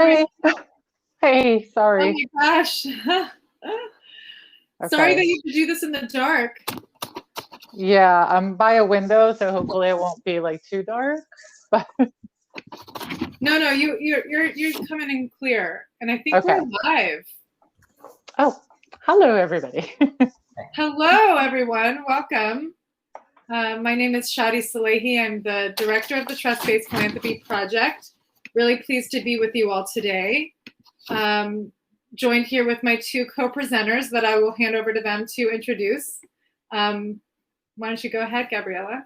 Hi. Hey, Oh sorry. my gosh. Sorry that you have to do this in the dark. Yeah, I'm by a window, so hopefully it won't be like too dark. But No, you're coming in clear, and I think okay. we're live. Oh, hello everybody. Hello, everyone. Welcome. My name is Shadi Salehi. I'm the director of the Trust-Based Philanthropy Project. Really pleased to be with you all today. Joined here with my two co-presenters that I will hand over to them to introduce. Why don't you go ahead, Gabriela?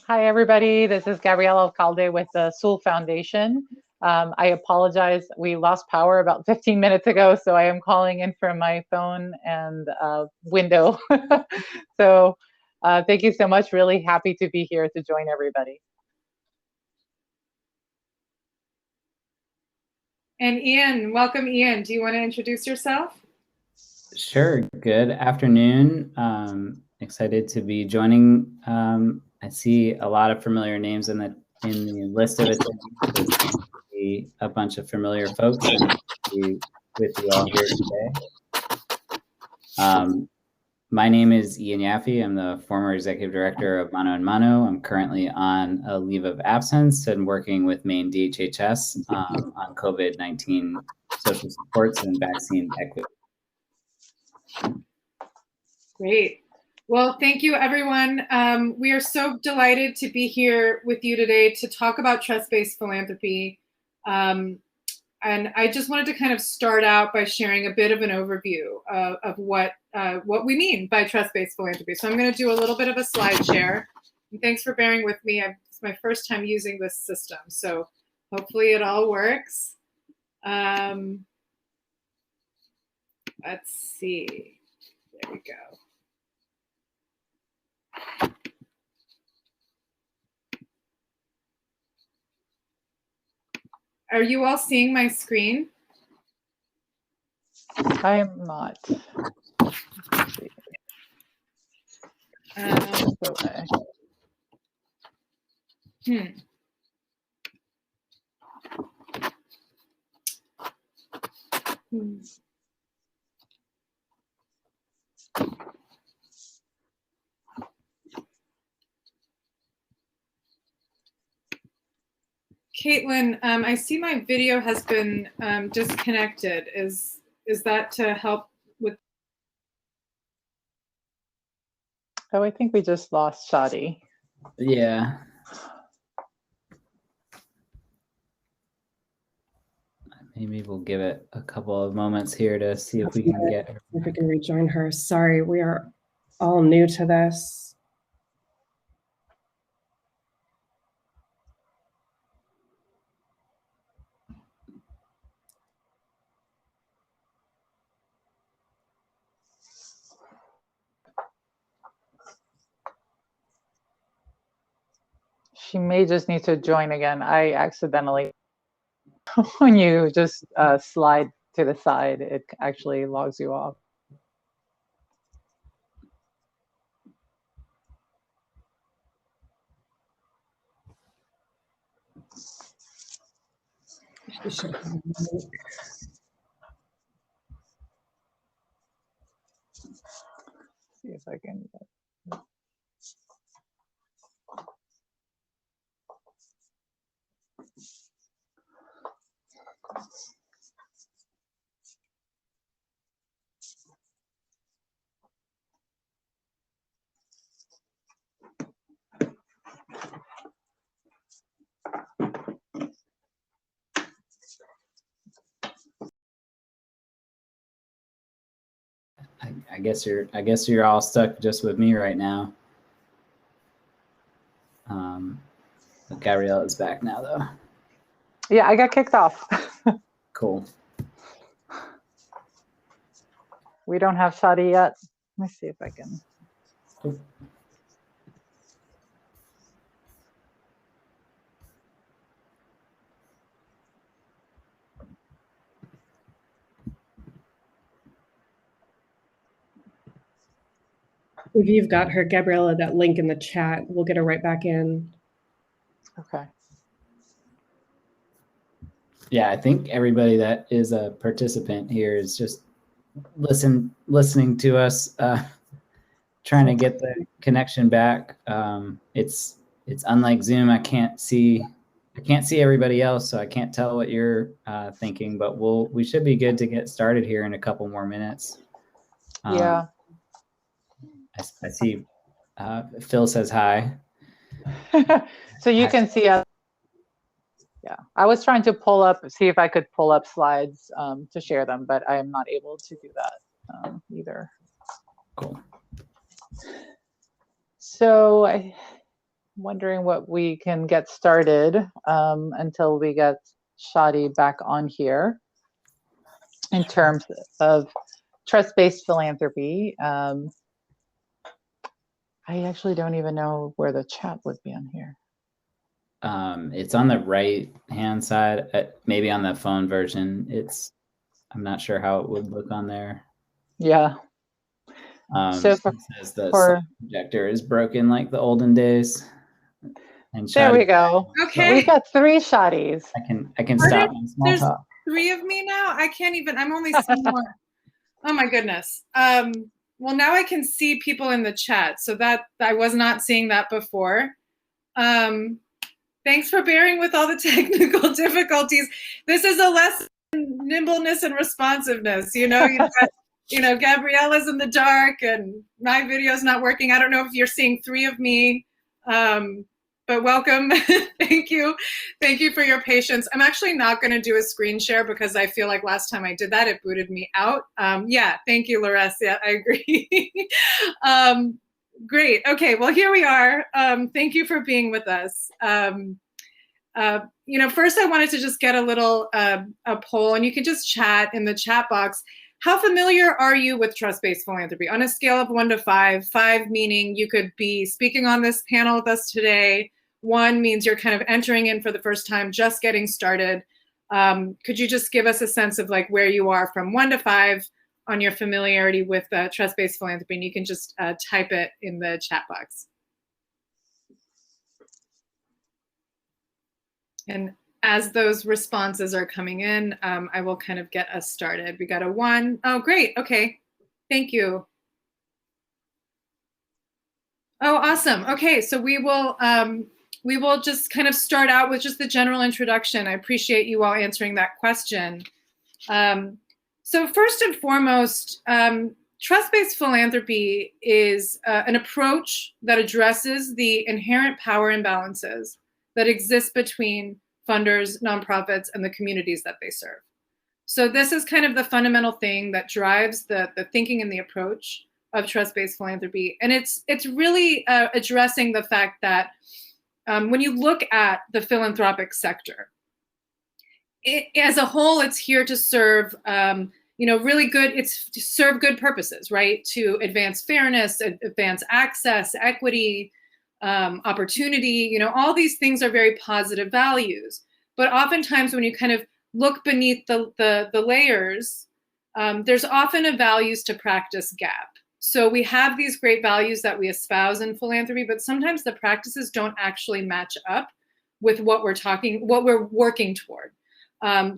Hi everybody. This is Gabriela Alcalde with the Sul Foundation. I apologize. We lost power about 15 minutes ago, so I am calling in from my phone and window. So thank you so much. Really happy to be here to join everybody. And Ian, welcome Ian. Do you want to introduce yourself? Sure. Good afternoon. Excited to be joining. I see a lot of familiar names in the list of attendees. A bunch of familiar folks and be with you all here today. My name is Ian Yaffe. I'm the former executive director of Mano & Mano. I'm currently on a leave of absence and working with Maine DHHS on COVID-19 social supports and vaccine equity. Great. Well, thank you, everyone. We are so delighted to be here with you today to talk about trust-based philanthropy. And I just wanted to kind of start out by sharing a bit of an overview of what we mean by trust-based philanthropy. So I'm going to do a little bit of a slide share. And thanks for bearing with me. It's my first time using this system, so hopefully it all works. Let's see. There we go. Are you all seeing my screen? I am not. Okay. Caitlin, I see my video has been disconnected. Is that to help with? Oh, I think we just lost Shadi. Yeah. Maybe we'll give it a couple of moments here to see if we can get her. If we can rejoin her. Sorry, we are all new to this. She may just need to join again. I accidentally, when you just slide to the side, it actually logs you off. See if I can. I guess you're all stuck just with me right now. But Gabrielle is back now, though. Yeah, I got kicked off. Cool. We don't have Shadi yet. Let me see if I can. Cool. if you've got her, Gabriella, that link in the chat, we'll get her right back in. Okay. Yeah, I think everybody that is a participant here is just listening to us, trying to get the connection back. It's unlike Zoom. I can't see everybody else, so I can't tell what you're thinking. But we should be good to get started here in a couple more minutes. Yeah. I see. Phil says hi. So you can see us. Yeah, I was trying to see if I could pull up slides to share them, but I am not able to do that either. Cool. So I'm wondering what we can get started until we get Shadi back on here in terms of trust-based philanthropy. I actually don't even know where the chat would be on here. It's on the right-hand side, maybe on the phone version. I'm not sure how it would look on there. Yeah. So it says the slide projector is broken like the olden days. And there we go. Okay. We've got 3 Shadis. I can stop my small talk. 3 of me now? I can't even, I'm only seeing 1. Oh my goodness. Well, now I can see people in the chat. So that I was not seeing that before. Thanks for bearing with all the technical difficulties. This is a lesson in nimbleness and responsiveness. You know, Gabriella's in the dark and my video's not working. I don't know if you're seeing 3 of me, but welcome. Thank you. Thank you for your patience. I'm actually not going to do a screen share because I feel like last time I did that, it booted me out. Yeah, thank you, Lores. Yeah, I agree. Great. Okay, well, here we are. Thank you for being with us. First I wanted to just get a little a poll, and you can just chat in the chat box. How familiar are you with trust-based philanthropy? On a scale of 1 to 5, 5 meaning you could be speaking on this panel with us today. 1 means you're kind of entering in for the first time, just getting started. Could you just give us a sense of like where you are from 1 to 5 on your familiarity with trust-based philanthropy? And you can just type it in the chat box. And as those responses are coming in, I will kind of get us started. We got a 1. Oh, great. Okay. Thank you. Oh, awesome. Okay, so we will just kind of start out with just the general introduction. I appreciate you all answering that question. So first and foremost, trust-based philanthropy is an approach that addresses the inherent power imbalances that exist between funders, nonprofits, and the communities that they serve. So this is kind of the fundamental thing that drives the thinking and the approach of trust-based philanthropy. And it's really addressing the fact that when you look at the philanthropic sector, as a whole, it's here to serve really good, it's to serve good purposes, right? To advance fairness, advance access, equity, opportunity, all these things are very positive values. But oftentimes when you kind of look beneath the layers, there's often a values to practice gap. So we have these great values that we espouse in philanthropy, but sometimes the practices don't actually match up with what we're working toward.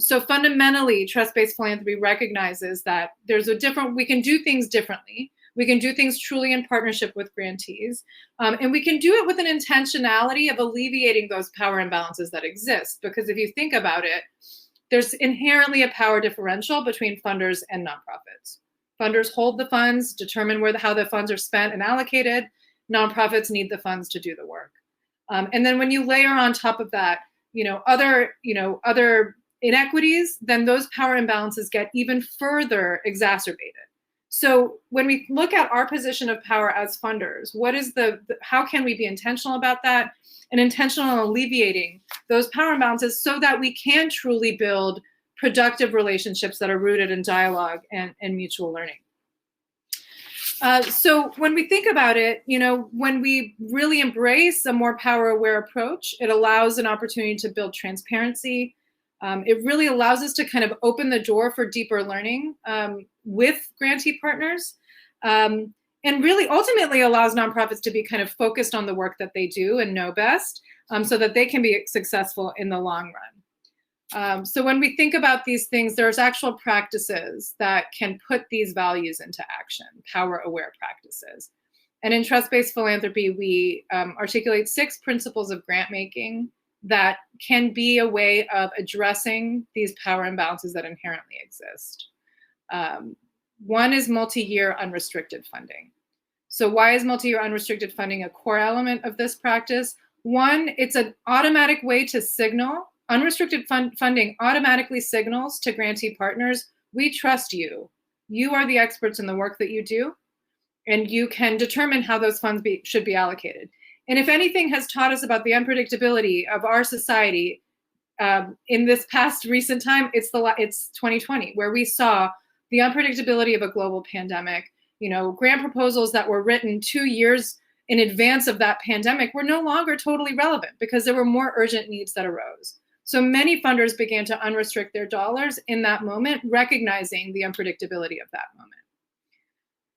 So fundamentally, trust-based philanthropy recognizes that we can do things differently. We can do things truly in partnership with grantees. And we can do it with an intentionality of alleviating those power imbalances that exist. Because if you think about it, there's inherently a power differential between funders and nonprofits. Funders hold the funds, determine how the funds are spent and allocated. Nonprofits need the funds to do the work. And then when you layer on top of that, other inequities, then those power imbalances get even further exacerbated. So when we look at our position of power as funders, how can we be intentional about that and intentional in alleviating those power imbalances so that we can truly build productive relationships that are rooted in dialogue and mutual learning? So when we think about it, when we really embrace a more power-aware approach, it allows an opportunity to build transparency. It really allows us to kind of open the door for deeper learning with grantee partners, and really ultimately allows nonprofits to be kind of focused on the work that they do and know best, so that they can be successful in the long So when we think about these things, there's actual practices that can put these values into action, power-aware practices. And in trust-based philanthropy, we articulate 6 principles of grant making that can be a way of addressing these power imbalances that inherently exist. One is multi-year unrestricted funding. So why is multi-year unrestricted funding a core element of this practice? One, it's an automatic way to signal. Unrestricted funding automatically signals to grantee partners, we trust you. You are the experts in the work that you do, and you can determine how those funds should be allocated. And if anything has taught us about the unpredictability of our society in this past recent time, it's 2020, where we saw the unpredictability of a global pandemic. Grant proposals that were written 2 years in advance of that pandemic were no longer totally relevant because there were more urgent needs that arose. So many funders began to unrestrict their dollars in that moment, recognizing the unpredictability of that moment.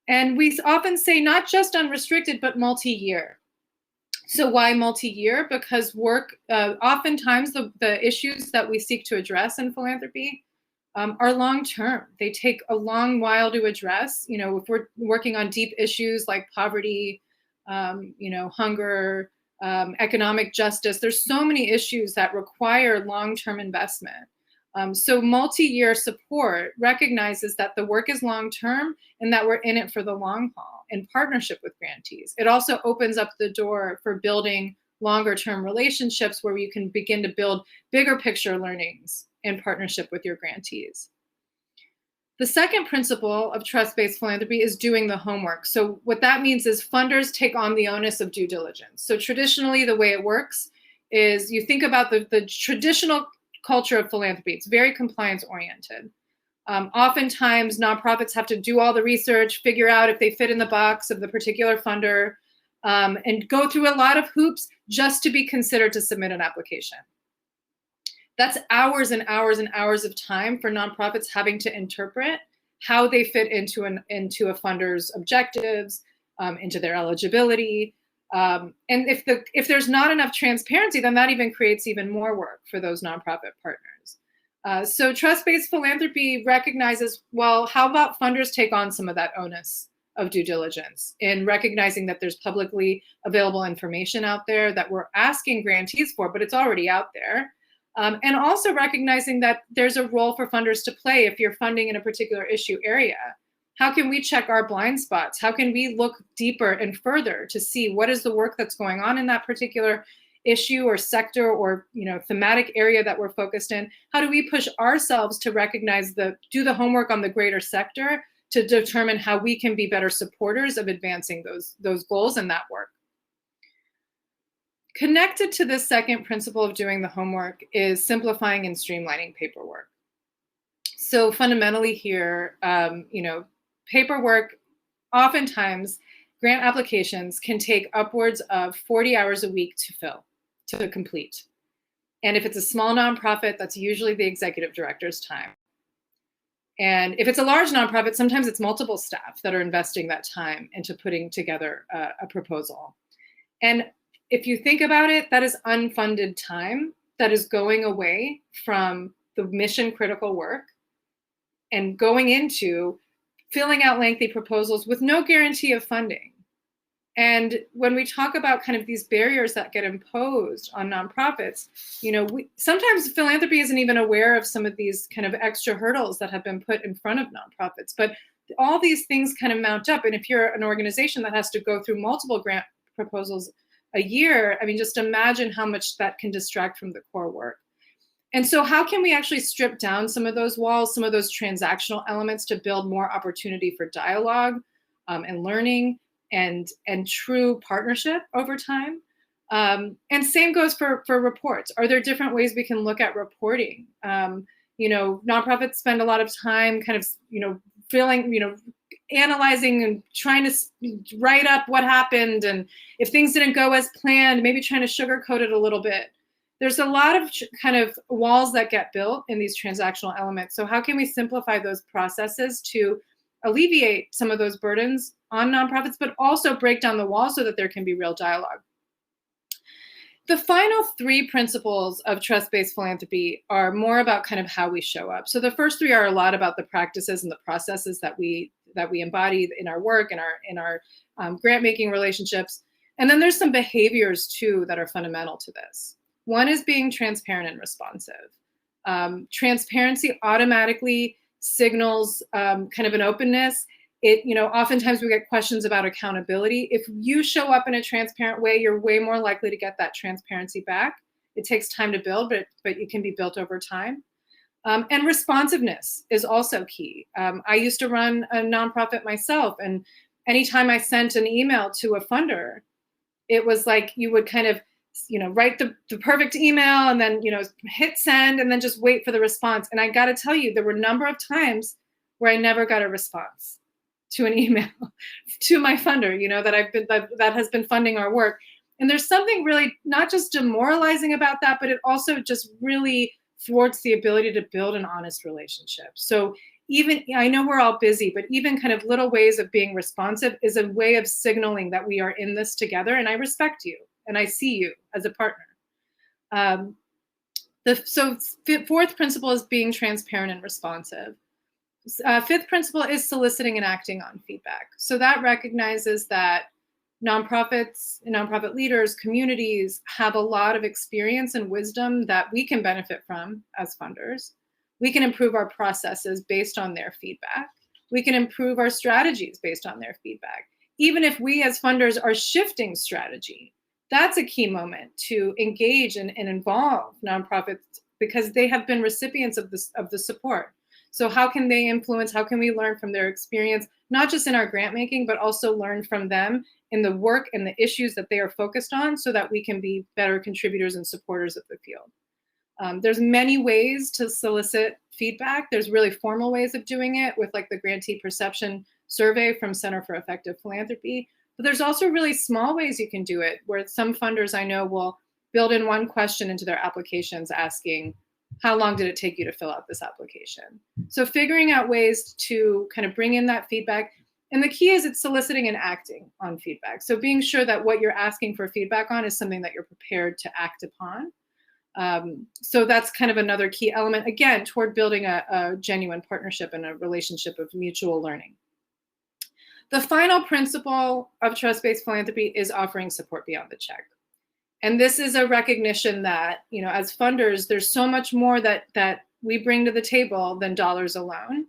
And we often say not just unrestricted, but multi-year. So why multi-year? Because oftentimes the issues that we seek to address in philanthropy are long-term. They take a long while to address. If we're working on deep issues like poverty, hunger, economic justice, there's so many issues that require long-term investment. So multi-year support recognizes that the work is long-term and that we're in it for the long haul in partnership with grantees. It also opens up the door for building longer-term relationships where you can begin to build bigger picture learnings in partnership with your grantees. The second principle of trust-based philanthropy is doing the homework. So what that means is funders take on the onus of due diligence. So traditionally, the way it works is you think about the traditional culture of philanthropy. It's very compliance-oriented. Oftentimes, nonprofits have to do all the research, figure out if they fit in the box of the particular funder, and go through a lot of hoops just to be considered to submit an application. That's hours and hours and hours of time for nonprofits having to interpret how they fit into a funder's objectives, into their eligibility. And if there's not enough transparency, then that even creates even more work for those nonprofit partners. So trust-based philanthropy recognizes, well, how about funders take on some of that onus of due diligence in recognizing that there's publicly available information out there that we're asking grantees for, but it's already out there. And also recognizing that there's a role for funders to play if you're funding in a particular issue area. How can we check our blind spots? How can we look deeper and further to see what is the work that's going on in that particular issue or sector or thematic area that we're focused in? How do we push ourselves to recognize do the homework on the greater sector to determine how we can be better supporters of advancing those goals and that work? Connected to this second principle of doing the homework is simplifying and streamlining paperwork. So fundamentally here, paperwork, oftentimes grant applications can take upwards of 40 hours a week to complete. And if it's a small nonprofit, that's usually the executive director's time. And if it's a large nonprofit, sometimes it's multiple staff that are investing that time into putting together a proposal. And if you think about it, that is unfunded time that is going away from the mission critical work and going into filling out lengthy proposals with no guarantee of funding. And when we talk about kind of these barriers that get imposed on nonprofits, sometimes philanthropy isn't even aware of some of these kind of extra hurdles that have been put in front of nonprofits. But all these things kind of mount up. And if you're an organization that has to go through multiple grant proposals a year, just imagine how much that can distract from the core work. And so how can we actually strip down some of those walls, some of those transactional elements to build more opportunity for dialogue and learning and true partnership over time? And same goes for reports. Are there different ways we can look at reporting? Nonprofits spend a lot of time kind of, analyzing and trying to write up what happened. And if things didn't go as planned, maybe trying to sugarcoat it a little bit. There's a lot of kind of walls that get built in these transactional elements. So how can we simplify those processes to alleviate some of those burdens on nonprofits, but also break down the walls so that there can be real dialogue? The final three principles of trust-based philanthropy are more about kind of how we show up. So the first three are a lot about the practices and the processes that we embody in our work and our grant making relationships. And then there's some behaviors too that are fundamental to this. One is being transparent and responsive. Transparency automatically signals kind of an openness. Oftentimes we get questions about accountability. If you show up in a transparent way, you're way more likely to get that transparency back. It takes time to build, but it can be built over time. And responsiveness is also key. I used to run a nonprofit myself, and anytime I sent an email to a funder, it was like you would kind of, write the perfect email and then, hit send and then just wait for the response. And I got to tell you, there were a number of times where I never got a response to an email to my funder, that has been funding our work. And there's something really not just demoralizing about that, but it also just really thwarts the ability to build an honest relationship. So even, I know we're all busy, but even kind of little ways of being responsive is a way of signaling that we are in this together and I respect you and I see you as a partner. Fourth principle is being transparent and responsive. Fifth principle is soliciting and acting on feedback. So that recognizes that nonprofits, nonprofit leaders, communities have a lot of experience and wisdom that we can benefit from as funders. We can improve our processes based on their feedback. We can improve our strategies based on their feedback. Even if we as funders are shifting strategy, that's a key moment to engage and involve nonprofits because they have been recipients of the support. So how can they influence, how can we learn from their experience, not just in our grant making, but also learn from them in the work and the issues that they are focused on so that we can be better contributors and supporters of the field. There's many ways to solicit feedback. There's really formal ways of doing it with like the grantee perception survey from Center for Effective Philanthropy. But there's also really small ways you can do it where some funders I know will build in one question into their applications asking, how long did it take you to fill out this application? So figuring out ways to kind of bring in that feedback. And the key is it's soliciting and acting on feedback. So being sure that what you're asking for feedback on is something that you're prepared to act upon. So that's kind of another key element, again, toward building a genuine partnership and a relationship of mutual learning. The final principle of trust-based philanthropy is offering support beyond the check. And this is a recognition that, as funders, there's so much more that we bring to the table than dollars alone.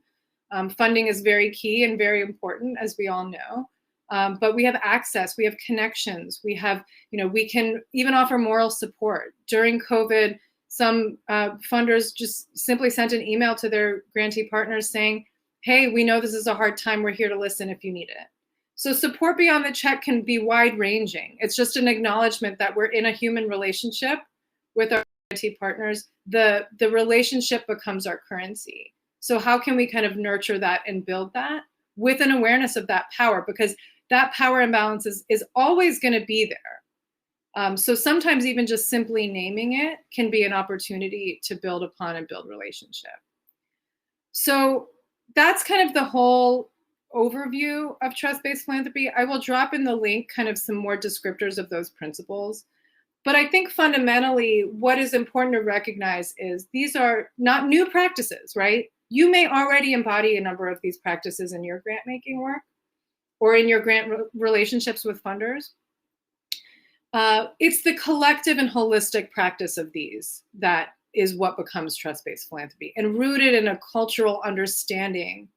Funding is very key and very important, as we all know. But we have access, we have connections, we have, we can even offer moral support. During COVID, some funders just simply sent an email to their grantee partners saying, hey, we know this is a hard time, we're here to listen if you need it. So support beyond the check can be wide ranging. It's just an acknowledgement that we're in a human relationship with our grantee partners. The relationship becomes our currency. So how can we kind of nurture that and build that with an awareness of that power? Because that power imbalance is always going to be there. So sometimes even just simply naming it can be an opportunity to build upon and build relationship. So that's kind of the whole overview of trust-based philanthropy. I will drop in the link kind of some more descriptors of those principles. But I think fundamentally what is important to recognize is these are not new practices, right? You may already embody a number of these practices in your grant making work or in your grant relationships with funders. It's the collective and holistic practice of these that is what becomes trust-based philanthropy and rooted in a cultural understanding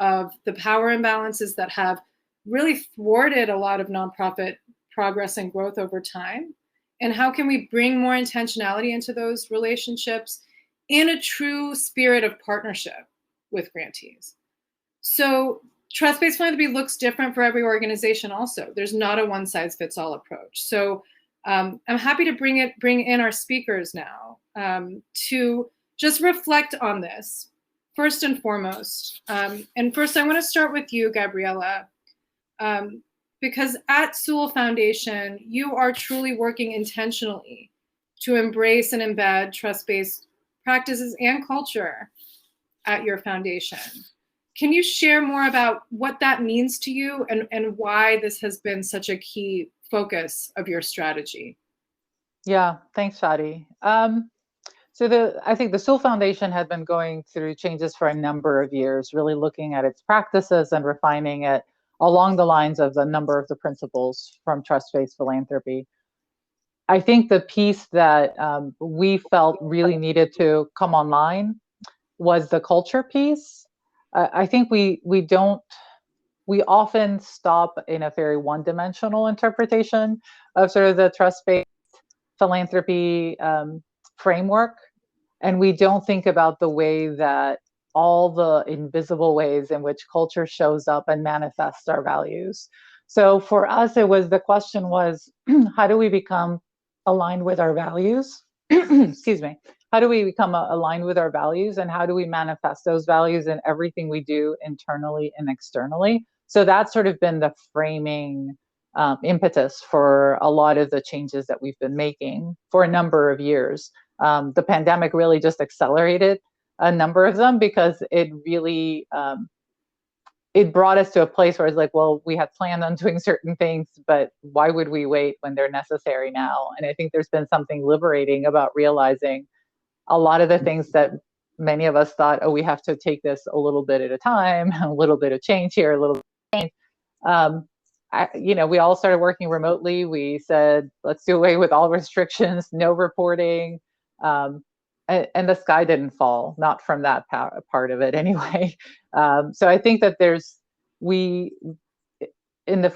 of the power imbalances that have really thwarted a lot of nonprofit progress and growth over time. And how can we bring more intentionality into those relationships in a true spirit of partnership with grantees? So trust-based philanthropy looks different for every organization also. There's not a one-size-fits-all approach. So I'm happy to bring in our speakers now to just reflect on this. First and foremost, and first I want to start with you, Gabriella, because at Sewell Foundation, you are truly working intentionally to embrace and embed trust-based practices and culture at your foundation. Can you share more about what that means to you and why this has been such a key focus of your strategy? Yeah, thanks, Shadi. I think the Soul Foundation had been going through changes for a number of years, really looking at its practices and refining it along the lines of a number of the principles from trust-based philanthropy. I think the piece that we felt really needed to come online was the culture piece. I think we often stop in a very one-dimensional interpretation of sort of the trust-based philanthropy framework, and we don't think about the way that all the invisible ways in which culture shows up and manifests our values. So for us, the question was, how do we become aligned with our values? Excuse me. How do we become aligned with our values, and how do we manifest those values in everything we do internally and externally? So that's sort of been the framing impetus for a lot of the changes that we've been making for a number of years. The pandemic really just accelerated a number of them, because it really it brought us to a place where it's like, well, we had planned on doing certain things, but why would we wait when they're necessary now? And I think there's been something liberating about realizing a lot of the things that many of us thought, oh, we have to take this a little bit at a time, a little bit of change here, a little bit of change. We all started working remotely. We said, let's do away with all restrictions, no reporting. And the sky didn't fall, not from that part of it anyway. So I think that in the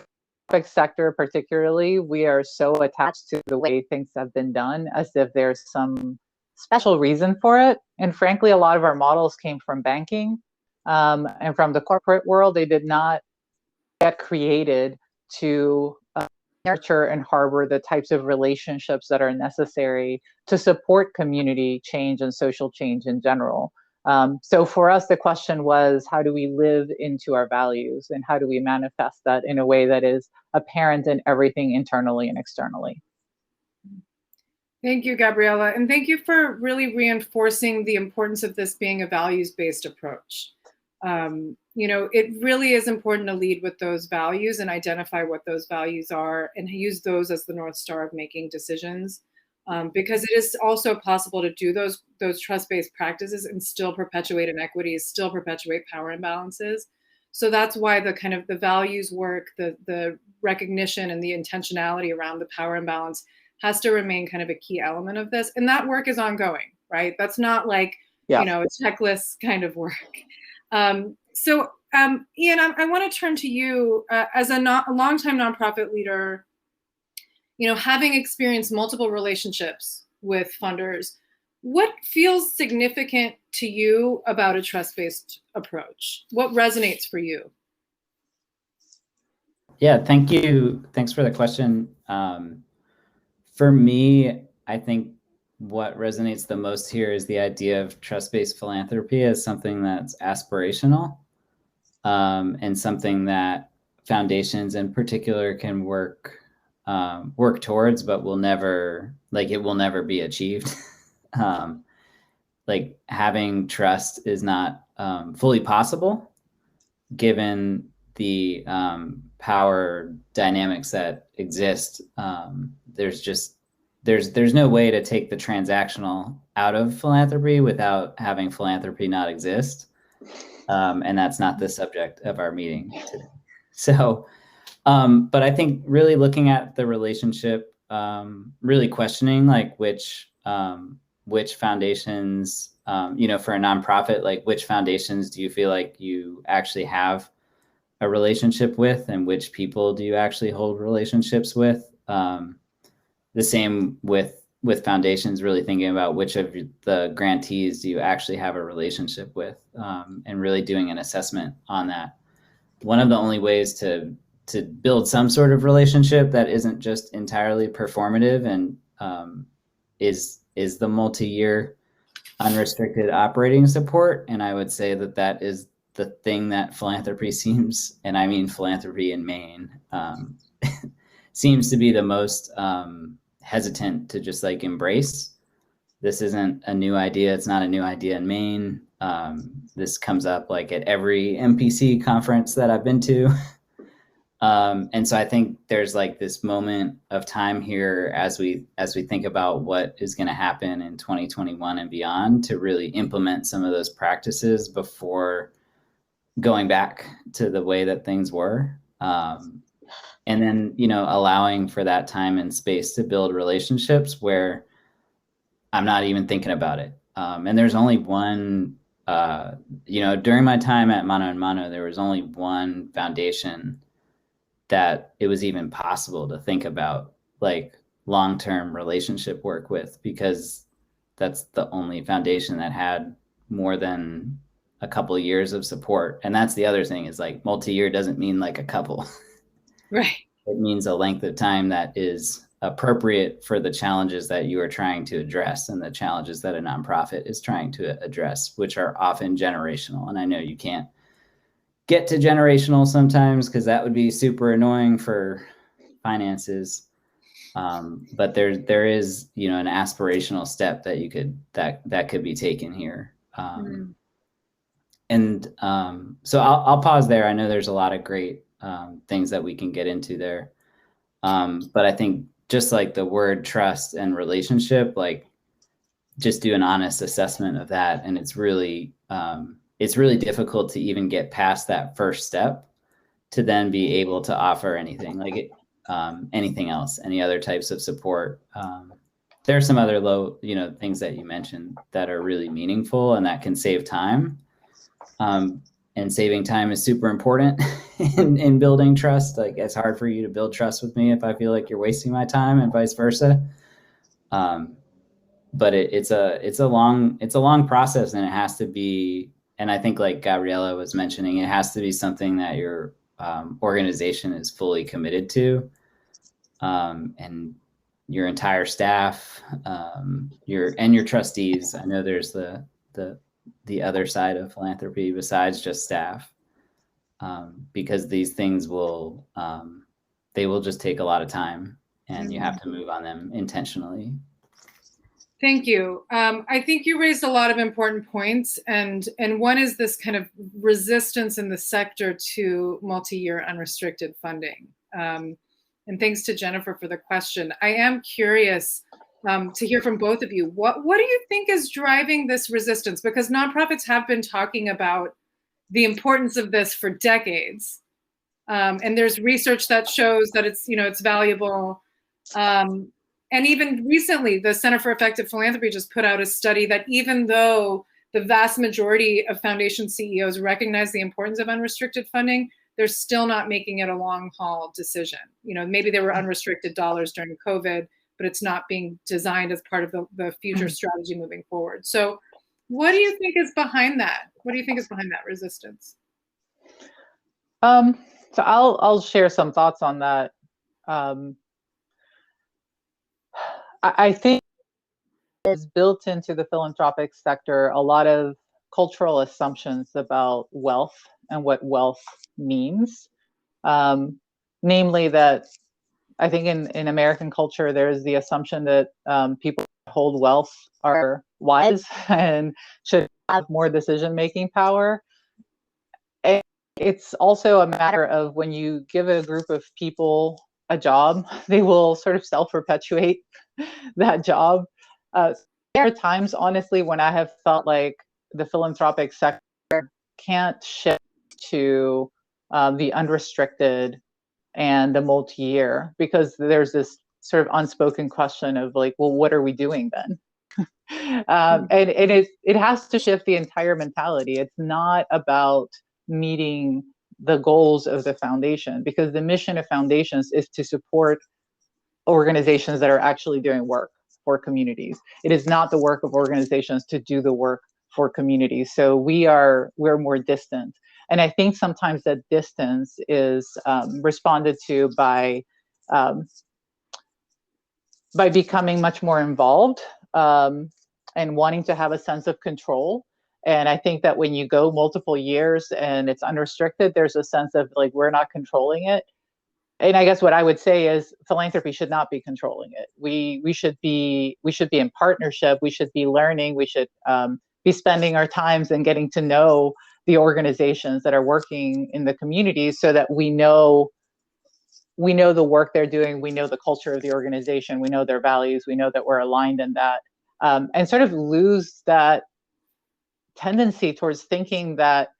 public sector particularly, we are so attached to the way things have been done as if there's some special reason for it. And frankly, a lot of our models came from banking and from the corporate world. They did not get created to nurture and harbor the types of relationships that are necessary to support community change and social change in general. So for us, the question was, how do we live into our values, and how do we manifest that in a way that is apparent in everything internally and externally? Thank you, Gabriella. And thank you for really reinforcing the importance of this being a values-based approach. It really is important to lead with those values and identify what those values are and use those as the North Star of making decisions. Because it is also possible to do those trust-based practices and still perpetuate inequities, still perpetuate power imbalances. So that's why the values work, the recognition and the intentionality around the power imbalance has to remain kind of a key element of this. And that work is ongoing, right? That's not like, a checklist kind of work. So Ian, I want to turn to you as a longtime nonprofit leader, having experienced multiple relationships with funders. What feels significant to you about a trust-based approach? What resonates for you? Yeah, thank you. Thanks for the question. For me, I think what resonates the most here is the idea of trust-based philanthropy as something that's aspirational, and something that foundations in particular can work towards, but will never be achieved. Like having trust is not fully possible given the power dynamics that exist. There's no way to take the transactional out of philanthropy without having philanthropy not exist. And that's not the subject of our meeting today. So, but I think really looking at the relationship, really questioning like which foundations, for a nonprofit, like which foundations do you feel like you actually have a relationship with, and which people do you actually hold relationships with? The same with foundations, really thinking about which of the grantees do you actually have a relationship with, and really doing an assessment on that. One of the only ways to build some sort of relationship that isn't just entirely performative and is the multi-year unrestricted operating support. And I would say that is the thing that philanthropy seems, and I mean philanthropy in Maine, seems to be the most hesitant to just like embrace. This isn't a new idea. It's not a new idea in Maine. This comes up like at every MPC conference that I've been to. And so I think there's like this moment of time here as we think about what is going to happen in 2021 and beyond to really implement some of those practices before going back to the way that things were. And then, allowing for that time and space to build relationships where I'm not even thinking about it. And there's only one, during my time at Mano and Mano, there was only one foundation that it was even possible to think about like long-term relationship work with, because that's the only foundation that had more than a couple of years of support. And that's the other thing, is like multi-year doesn't mean like a couple. Right. It means a length of time that is appropriate for the challenges that you are trying to address and the challenges that a nonprofit is trying to address, which are often generational. And I know you can't get to generational sometimes because that would be super annoying for finances. But there is, an aspirational step that you could, that could be taken here. And so I'll pause there. I know there's a lot of great things that we can get into there. But I think just like the word trust and relationship, like just do an honest assessment of that. And it's really difficult to even get past that first step to then be able to offer anything like anything else, any other types of support. There are some other things that you mentioned that are really meaningful and that can save time. And saving time is super important in building trust. Like, it's hard for you to build trust with me if I feel like you're wasting my time, and vice versa. But it's a long process, and it has to be. And I think, like Gabriella was mentioning, it has to be something that your organization is fully committed to, and your entire staff, your trustees. I know there's the other side of philanthropy besides just staff, because these things will just take a lot of time, and you have to move on them intentionally. Thank you. I think you raised a lot of important points, and one is this kind of resistance in the sector to multi-year unrestricted funding. And thanks to Jennifer for the question. I am curious to hear from both of you. What do you think is driving this resistance? Because nonprofits have been talking about the importance of this for decades, and there's research that shows that it's valuable. And even recently, the Center for Effective Philanthropy just put out a study that even though the vast majority of foundation CEOs recognize the importance of unrestricted funding, they're still not making it a long haul decision. Maybe there were unrestricted dollars during COVID, but it's not being designed as part of the future strategy moving forward. So what do you think is behind that? What do you think is behind that resistance? So I'll share some thoughts on that. I think it's built into the philanthropic sector a lot of cultural assumptions about wealth and what wealth means. Namely that I think in American culture, there's the assumption that people who hold wealth are wise and should have more decision-making power. And it's also a matter of when you give a group of people a job, they will sort of self-perpetuate that job. There are times, honestly, when I have felt like the philanthropic sector can't shift to the unrestricted and the multi-year, because there's this sort of unspoken question of like, well, what are we doing then? And it has to shift the entire mentality. It's not about meeting the goals of the foundation, because the mission of foundations is to support organizations that are actually doing work for communities. It is not the work of organizations to do the work for communities. So we're more distant. And I think sometimes that distance is responded to by becoming much more involved and wanting to have a sense of control. And I think that when you go multiple years and it's unrestricted, there's a sense of like, we're not controlling it. And I guess what I would say is philanthropy should not be controlling it. We should be in partnership. We should be learning. We should be spending our times and getting to know the organizations that are working in the communities, so that we know we know the work they're doing, we know the culture of the organization, we know their values, we know that we're aligned in that, and sort of lose that tendency towards thinking that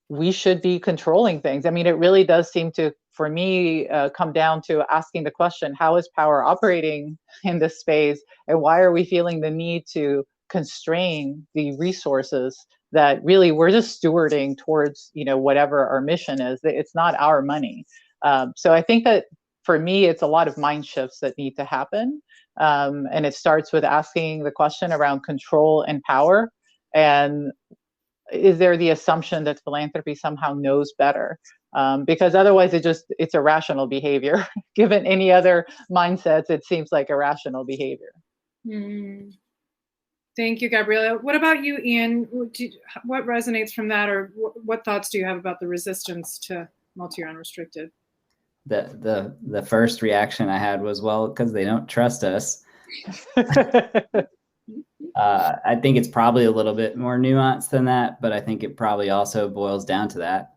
we should be controlling things. I mean, it really does seem to, for me, come down to asking the question, how is power operating in this space? And why are we feeling the need to constrain the resources that really we're just stewarding towards, whatever our mission is? It's not our money. So I think that for me, it's a lot of mind shifts that need to happen. And it starts with asking the question around control and power. And is there the assumption that philanthropy somehow knows better? Because otherwise it's irrational behavior. Given any other mindsets, it seems like irrational behavior. Mm. Thank you, Gabriella. What about you, Ian? What resonates from that, or what thoughts do you have about the resistance to multi-year unrestricted? The first reaction I had was, well, because they don't trust us. I think it's probably a little bit more nuanced than that, but I think it probably also boils down to that.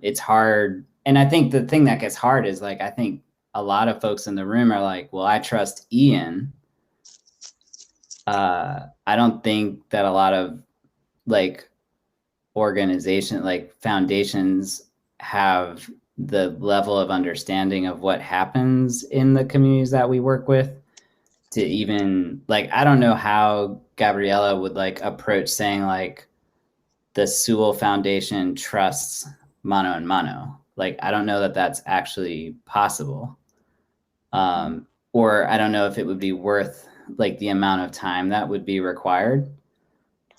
It's hard. And I think the thing that gets hard is, like, I think a lot of folks in the room are like, well, I trust Ian. I don't think that a lot of foundations have the level of understanding of what happens in the communities that we work with to even, I don't know how Gabriella would approach saying the Sewell Foundation trusts Mano and Mano. I don't know that that's actually possible. Or I don't know if it would be worth the amount of time that would be required.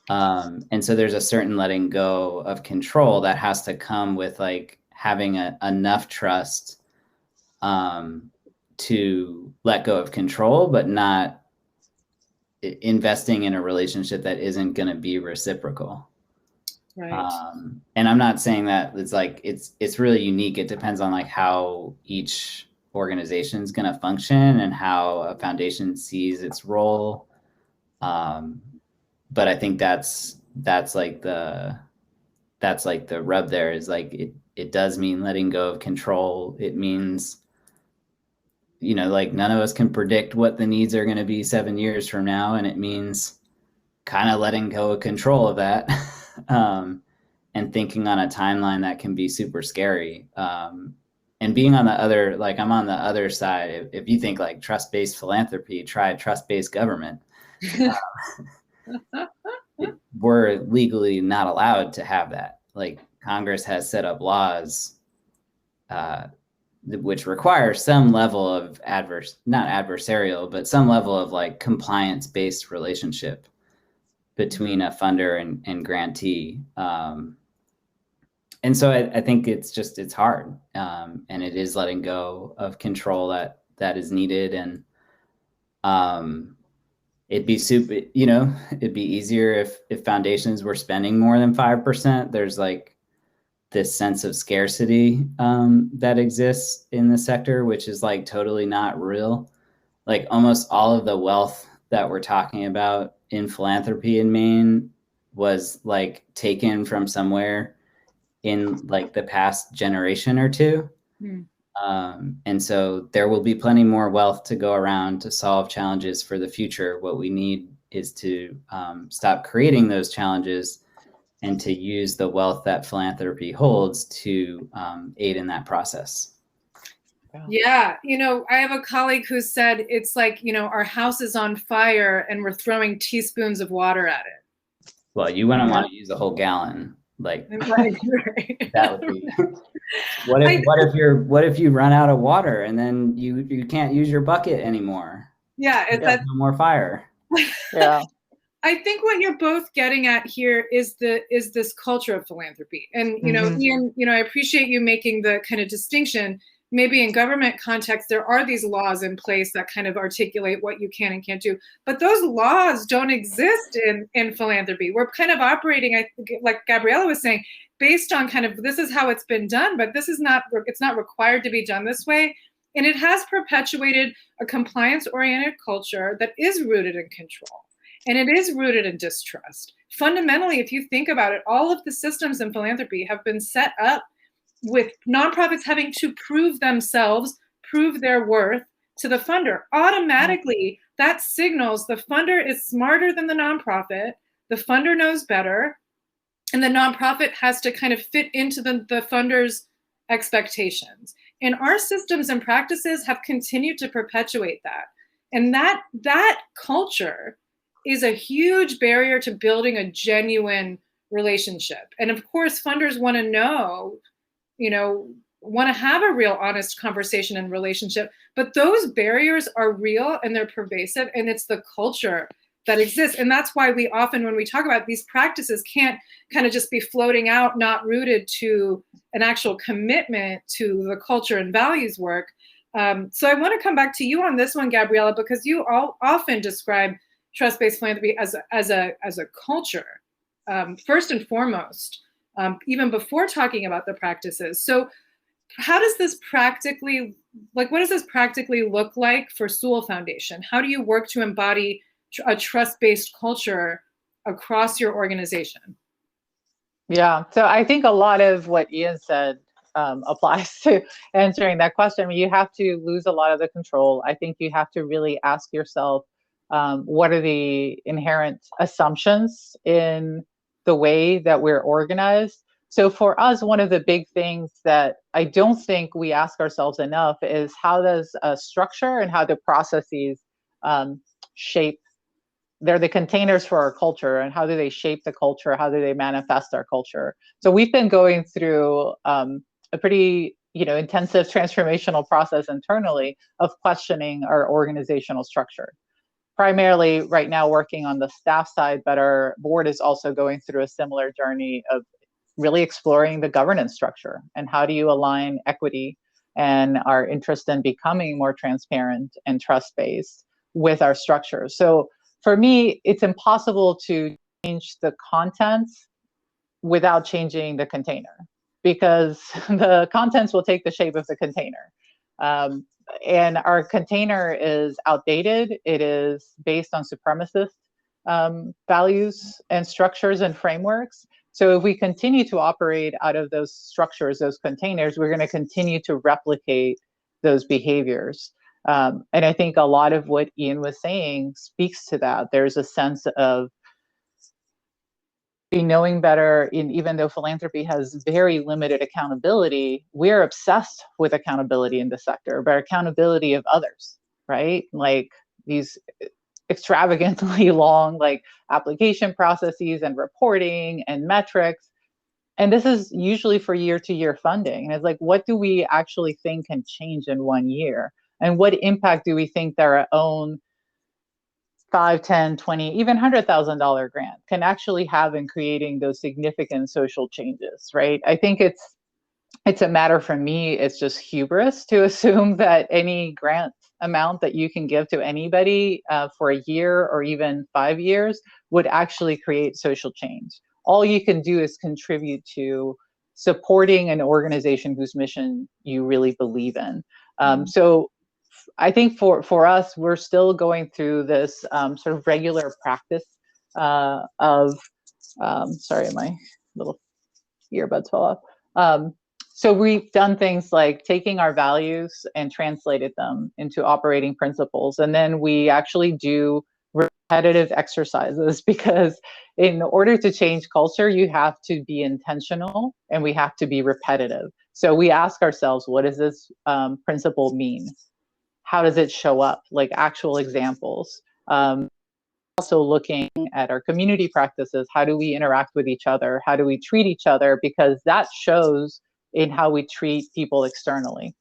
And so there's a certain letting go of control that has to come with having enough trust to let go of control, but not investing in a relationship that isn't going to be reciprocal. Right. And I'm not saying that it's really unique. It depends on how each organization is going to function and how a foundation sees its role. But I think that's the rub there is it does mean letting go of control. It means, none of us can predict what the needs are going to be 7 years from now. And it means kind of letting go of control of that. And thinking on a timeline that can be super scary. And being on the other, I'm on the other side. If you think trust-based philanthropy, try trust-based government. We're legally not allowed to have that. Congress has set up laws which require some level of not adversarial, but some level of compliance-based relationship between a funder and grantee. And so I think it's hard. And it is letting go of control that is needed. And it'd be it'd be easier if foundations were spending more than 5%. There's this sense of scarcity that exists in the sector, which is totally not real. Almost all of the wealth that we're talking about in philanthropy in Maine was taken from somewhere in the past generation or two. And so there will be plenty more wealth to go around to solve challenges for the future. What we need is to stop creating those challenges and to use the wealth that philanthropy holds to aid in that process. Yeah. I have a colleague who said it's our house is on fire and we're throwing teaspoons of water at it. Well, you wouldn't want to use a whole gallon. Right. That would be. What if you run out of water and then you can't use your bucket anymore? Yeah, no more fire. Yeah. I think what you're both getting at here is this culture of philanthropy. And Ian, I appreciate you making the kind of distinction. Maybe in government context, there are these laws in place that kind of articulate what you can and can't do. But those laws don't exist in philanthropy. We're kind of operating, I think, like Gabriella was saying, based on kind of this is how it's been done, but it's not required to be done this way. And it has perpetuated a compliance-oriented culture that is rooted in control. And it is rooted in distrust. Fundamentally, if you think about it, all of the systems in philanthropy have been set up with nonprofits having to prove themselves, prove their worth to the funder. Automatically, that signals the funder is smarter than the nonprofit, the funder knows better, and the nonprofit has to kind of fit into the funder's expectations. And our systems and practices have continued to perpetuate that. And that culture is a huge barrier to building a genuine relationship. And of course, funders want to know, want to have a real honest conversation and relationship, but those barriers are real and they're pervasive, and it's the culture that exists. And that's why we often, when we talk about these practices, can't kind of just be floating out, not rooted to an actual commitment to the culture and values work. So I want to come back to you on this one, Gabriella, because you all often describe trust-based philanthropy as a culture, first and foremost, even before talking about the practices. So how does this practically, what does this practically look like for Sewell Foundation? How do you work to embody a trust-based culture across your organization? Yeah, so I think a lot of what Ian said applies to answering that question. I mean, you have to lose a lot of the control. I think you have to really ask yourself, what are the inherent assumptions in the way that we're organized? So for us, one of the big things that I don't think we ask ourselves enough is how does a structure and how do processes shape, they're the containers for our culture, and how do they shape the culture? How do they manifest our culture? So we've been going through a pretty intensive transformational process internally of questioning our organizational structure. Primarily right now working on the staff side, but our board is also going through a similar journey of really exploring the governance structure and how do you align equity and our interest in becoming more transparent and trust-based with our structure. So for me, it's impossible to change the contents without changing the container, because the contents will take the shape of the container. And our container is outdated. It is based on supremacist values and structures and frameworks. So if we continue to operate out of those structures, those containers, we're going to continue to replicate those behaviors. And I think a lot of what Ian was saying speaks to that. There's a sense of knowing better, even though philanthropy has very limited accountability, we're obsessed with accountability in the sector, but accountability of others, right? Like these extravagantly long application processes and reporting and metrics. And this is usually for year-to-year funding. And it's like, what do we actually think can change in 1 year? And what impact do we think their own 5, 10, 20, even $100,000 grant can actually have in creating those significant social changes, right? I think it's a matter for me, it's just hubris to assume that any grant amount that you can give to anybody for a year or even 5 years would actually create social change. All you can do is contribute to supporting an organization whose mission you really believe in. So I think for us, we're still going through this sort of regular practice of, sorry, my little earbuds fell off. So we've done things like taking our values and translated them into operating principles. And then we actually do repetitive exercises, because in order to change culture, you have to be intentional and we have to be repetitive. So we ask ourselves, what does this principle mean? How does it show up? Like actual examples. Also looking at our community practices. How do we interact with each other? How do we treat each other? Because that shows in how we treat people externally.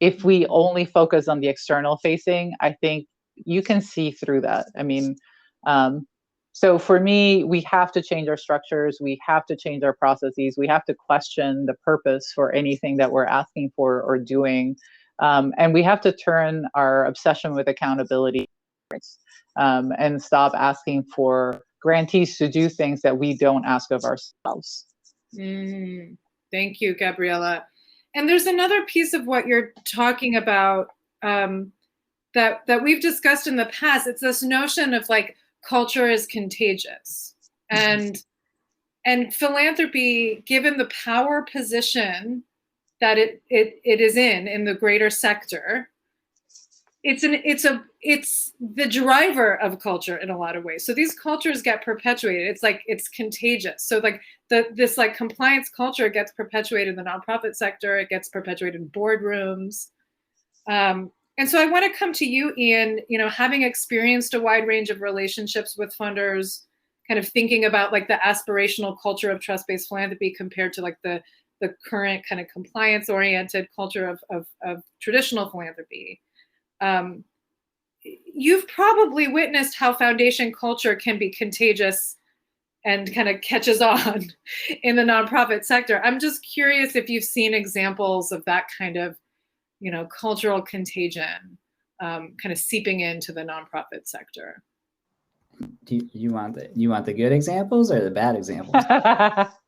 If we only focus on the external facing, I think you can see through that. I mean, so for me, we have to change our structures. We have to change our processes. We have to question the purpose for anything that we're asking for or doing. And we have to turn our obsession with accountability and stop asking for grantees to do things that we don't ask of ourselves. Thank you, Gabriella. And there's another piece of what you're talking about that we've discussed in the past. It's this notion of like culture is contagious, and philanthropy, given the power position that it is in the greater sector, it's the driver of culture in a lot of ways. So these cultures get perpetuated. It's like it's contagious. So like this like compliance culture gets perpetuated in the nonprofit sector. It gets perpetuated in boardrooms. And so I want to come to you, Ian, you know, having experienced a wide range of relationships with funders, kind of thinking about like the aspirational culture of trust-based philanthropy compared to like the current kind of compliance-oriented culture of traditional philanthropy. You've probably witnessed how foundation culture can be contagious and kind of catches on in the nonprofit sector. I'm just curious if you've seen examples of that kind of, you know, cultural contagion kind of seeping into the nonprofit sector. Do you want the good examples or the bad examples?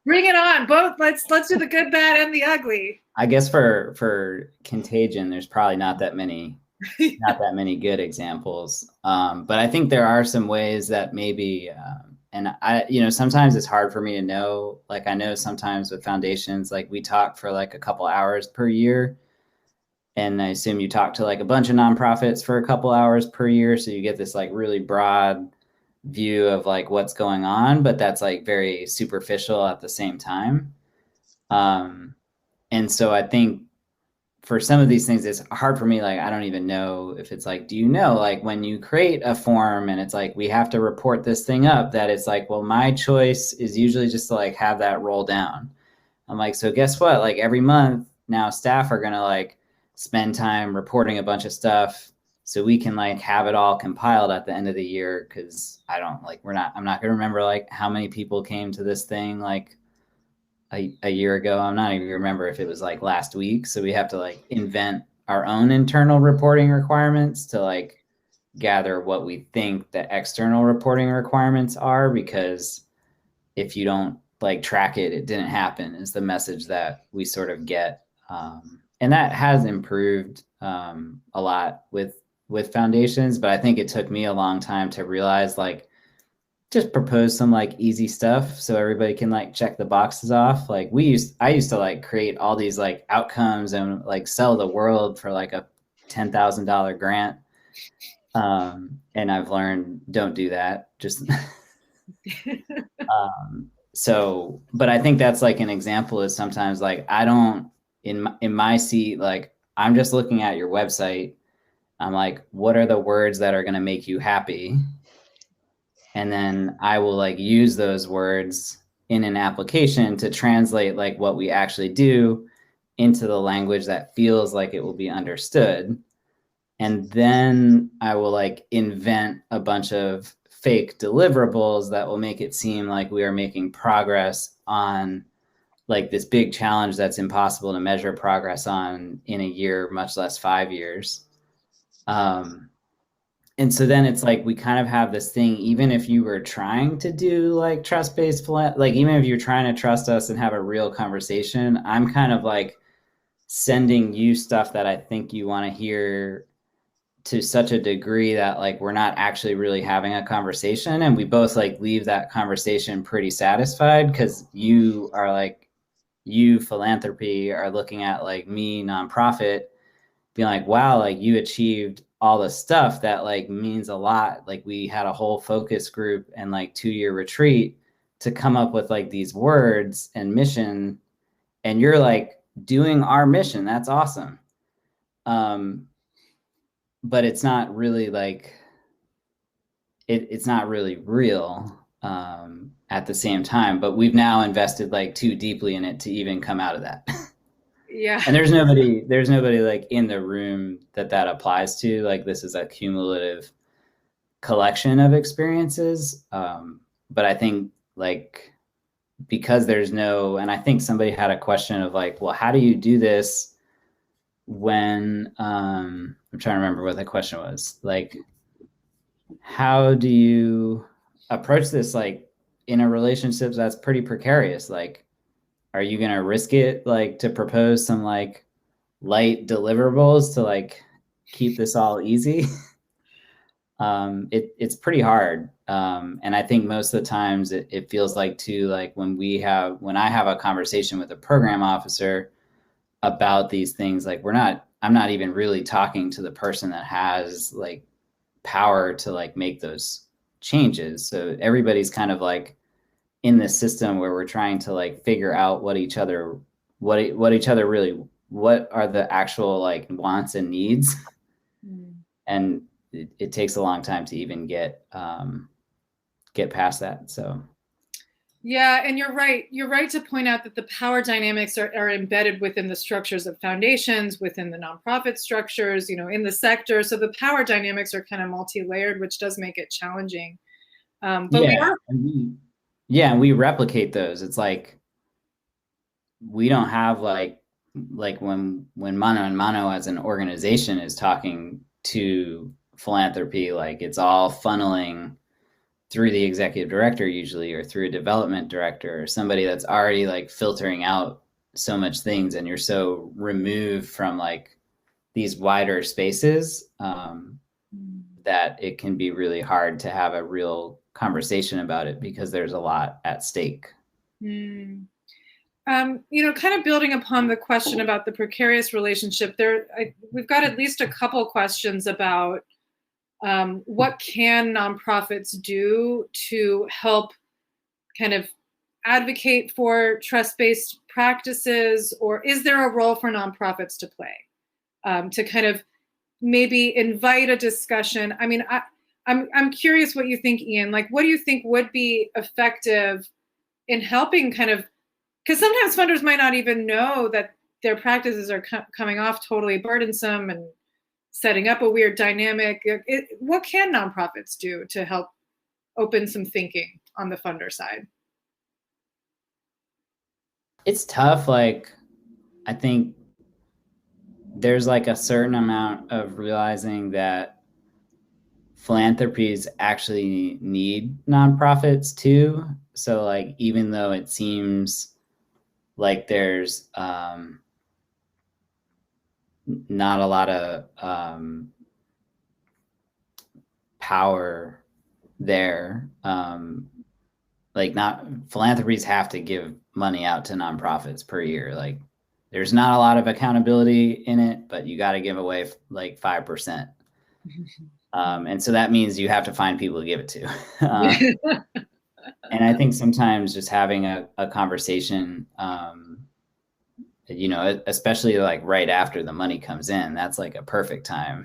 Bring it on, both. Let's do the good, bad, and the ugly. I guess for contagion, there's probably not that many good examples. But I think there are some ways that maybe, and I, you know, sometimes it's hard for me to know. Like I know sometimes with foundations, like we talk for like a couple hours per year. And I assume you talk to like a bunch of nonprofits for a couple hours per year. So you get this like really broad view of like what's going on, but that's like very superficial at the same time. And so I think for some of these things, it's hard for me. Like, I don't even know if it's like, do you know, like when you create a form and it's like, we have to report this thing up, that it's like, well, my choice is usually just to like have that roll down. I'm like, so guess what? Like every month now staff are going to like spend time reporting a bunch of stuff so we can like have it all compiled at the end of the year. Cause I don't like, I'm not going to remember like how many people came to this thing like a year ago. I'm not even remember if it was like last week. So we have to like invent our own internal reporting requirements to like gather what we think the external reporting requirements are, because if you don't like track it, it didn't happen is the message that we sort of get. And that has improved a lot with foundations, but I think it took me a long time to realize like just propose some like easy stuff so everybody can like check the boxes off. Like I used to like create all these like outcomes and like sell the world for like a $10,000 grant. And I've learned don't do that. Just so, but I think that's like an example is sometimes like I don't in my seat, like I'm just looking at your website. I'm like, what are the words that are going to make you happy? And then I will like use those words in an application to translate like what we actually do into the language that feels like it will be understood. And then I will like invent a bunch of fake deliverables that will make it seem like we are making progress on like this big challenge that's impossible to measure progress on in a year, much less 5 years. And so then it's like we kind of have this thing, even if you were trying to do like trust-based, like even if you're trying to trust us and have a real conversation, I'm kind of like sending you stuff that I think you want to hear to such a degree that like we're not actually really having a conversation, and we both like leave that conversation pretty satisfied because you are like, you philanthropy are looking at like me nonprofit being like, wow, like you achieved all the stuff that like means a lot. Like we had a whole focus group and like 2-year retreat to come up with like these words and mission, and you're like doing our mission. That's awesome. But it's not really like, it's not really real at the same time, but we've now invested like too deeply in it to even come out of that. Yeah. And there's nobody like in the room that applies to. Like this is a cumulative collection of experiences. But I think like, because there's no, and I think somebody had a question of like, well, how do you do this when, I'm trying to remember what the question was. Like, how do you approach this like in a relationship that's pretty precarious? Like, are you going to risk it like to propose some like light deliverables to like keep this all easy? It's pretty hard. And I think most of the times it feels like too, like when I have a conversation with a program officer, about these things, like I'm not even really talking to the person that has like power to like make those changes. So everybody's kind of like in this system where we're trying to like figure out what each other really, what are the actual like wants and needs. And it takes a long time to even get past that. So yeah, and you're right. You're right to point out that the power dynamics are embedded within the structures of foundations, within the nonprofit structures, in the sector. So the power dynamics are kind of multi-layered, which does make it challenging. We replicate those. It's like we don't have like when Mano and Mano as an organization is talking to philanthropy, like it's all funneling through the executive director usually, or through a development director, or somebody that's already like filtering out so much things, and you're so removed from like these wider spaces that it can be really hard to have a real conversation about it because there's a lot at stake. Kind of building upon the question about the precarious relationship, we've got at least a couple questions about what can nonprofits do to help kind of advocate for trust-based practices, or is there a role for nonprofits to play to kind of maybe invite a discussion? I mean, I'm curious what you think, Ian. Like, what do you think would be effective in helping kind of, because sometimes funders might not even know that their practices are coming off totally burdensome and setting up a weird dynamic. What can nonprofits do to help open some thinking on the funder side? It's tough. Like, I think there's like a certain amount of realizing that philanthropies actually need nonprofits too. So like, even though it seems like there's not a lot of power there, like not philanthropies have to give money out to nonprofits per year. Like there's not a lot of accountability in it, but you got to give away like 5%. And so that means you have to find people to give it to. And I think sometimes just having a conversation, especially like right after the money comes in, that's like a perfect time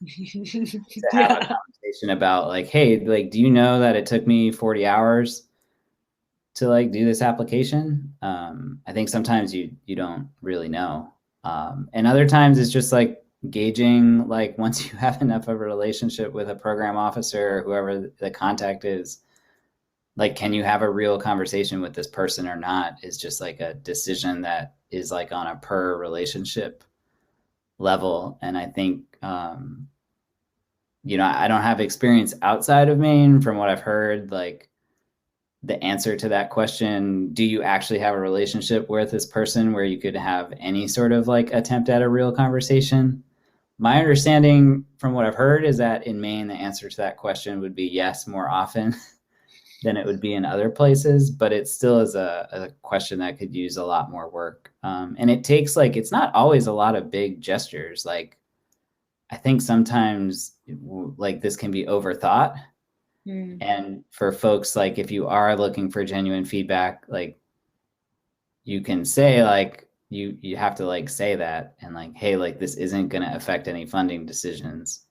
to have a conversation about like, hey, like, do you know that it took me 40 hours to like do this application? I think sometimes you don't really know. And other times it's just like gauging, like once you have enough of a relationship with a program officer or whoever the contact is, like, can you have a real conversation with this person or not, is just like a decision that is like on a per relationship level. And I think, I don't have experience outside of Maine. From what I've heard, like the answer to that question, do you actually have a relationship with this person where you could have any sort of like attempt at a real conversation? My understanding from what I've heard is that in Maine, the answer to that question would be yes more often than it would be in other places, but it still is a question that could use a lot more work. And it takes like, it's not always a lot of big gestures. Like, I think sometimes like this can be overthought. And for folks, like if you are looking for genuine feedback, like you can say like, you have to like say that and like, hey, like this isn't going to affect any funding decisions.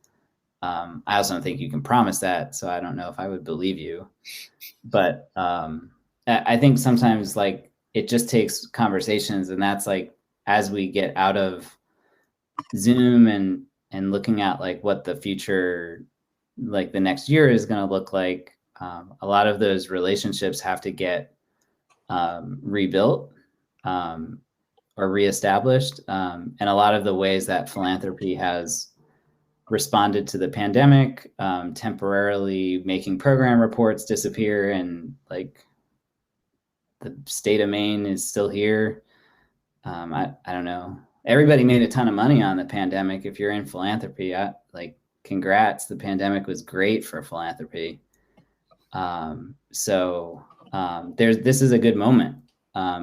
I also don't think you can promise that. So I don't know if I would believe you, but I think sometimes like it just takes conversations, and that's like, as we get out of Zoom and looking at like what the future, like the next year is going to look like, a lot of those relationships have to get rebuilt or reestablished. And a lot of the ways that philanthropy has responded to the pandemic, temporarily making program reports disappear, and like the state of Maine is still here. I don't know. Everybody made a ton of money on the pandemic. If you're in philanthropy, congrats. The pandemic was great for philanthropy. This is a good moment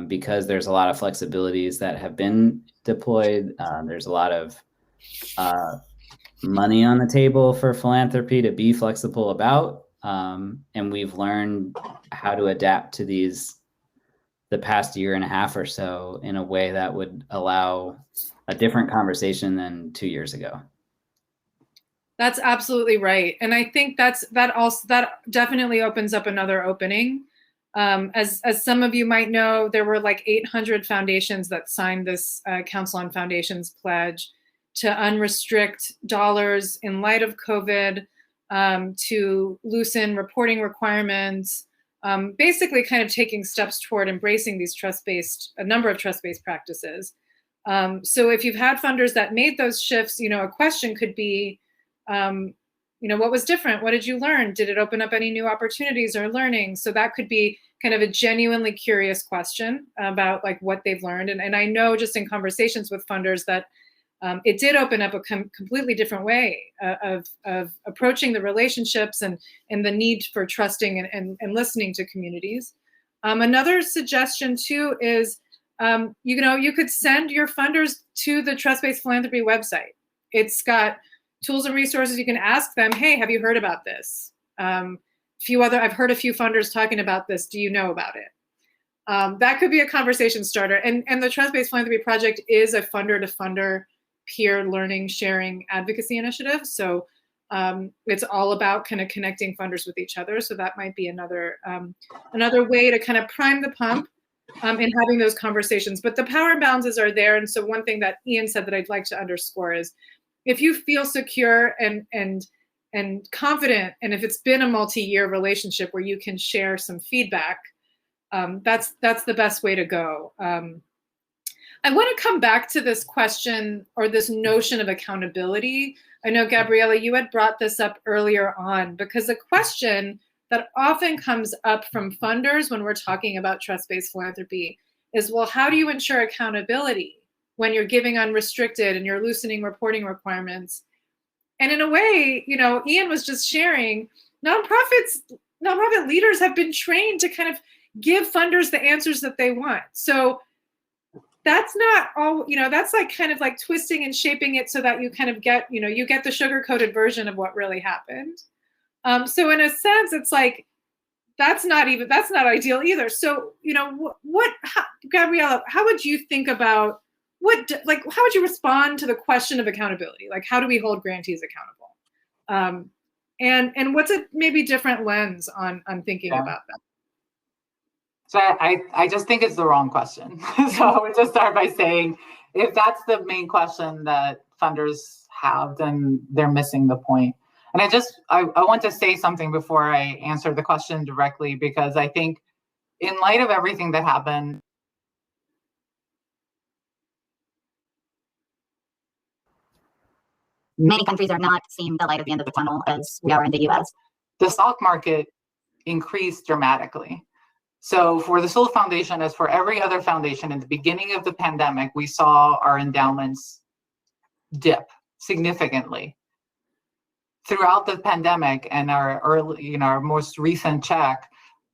because there's a lot of flexibilities that have been deployed. There's a lot of money on the table for philanthropy to be flexible about. And we've learned how to adapt to the past year and a half or so in a way that would allow a different conversation than 2 years ago. That's absolutely right. And I think that definitely opens up another opening. As some of you might know, there were like 800 foundations that signed this Council on Foundations pledge to unrestrict dollars in light of COVID, to loosen reporting requirements, basically kind of taking steps toward embracing these a number of trust-based practices. So if you've had funders that made those shifts, a question could be, what was different? What did you learn? Did it open up any new opportunities or learning? So that could be kind of a genuinely curious question about like what they've learned. And I know just in conversations with funders that it did open up a completely different way of approaching the relationships and the need for trusting and listening to communities. Another suggestion too is, you could send your funders to the Trust-Based Philanthropy website. It's got tools and resources. You can ask them, hey, have you heard about this? I've heard a few funders talking about this. Do you know about it? That could be a conversation starter. And the Trust-Based Philanthropy Project is a funder-to-funder peer learning, sharing advocacy initiative. So it's all about kind of connecting funders with each other. So that might be another way to kind of prime the pump in having those conversations. But the power imbalances are there. And so one thing that Ian said that I'd like to underscore is, if you feel secure and confident, and if it's been a multi-year relationship where you can share some feedback, that's the best way to go. I want to come back to this question or this notion of accountability. I know, Gabriella, you had brought this up earlier on, because a question that often comes up from funders when we're talking about trust-based philanthropy is, well, how do you ensure accountability when you're giving unrestricted and you're loosening reporting requirements? And in a way, Ian was just sharing, nonprofit leaders have been trained to kind of give funders the answers that they want. So that's not all, that's like kind of like twisting and shaping it so that you kind of get, you get the sugar-coated version of what really happened. So in a sense, it's like, that's not ideal either. So, Gabriella, how would you think about how would you respond to the question of accountability? Like, how do we hold grantees accountable? And what's a maybe different lens on thinking about that? So I just think it's the wrong question. So I would just start by saying, if that's the main question that funders have, then they're missing the point. And I want to say something before I answer the question directly, because I think in light of everything that happened, many countries are not seeing the light at the end of the tunnel as we are in the US. The stock market increased dramatically. So for the Soul Foundation, as for every other foundation, in the beginning of the pandemic, we saw our endowments dip significantly. Throughout the pandemic and our most recent check,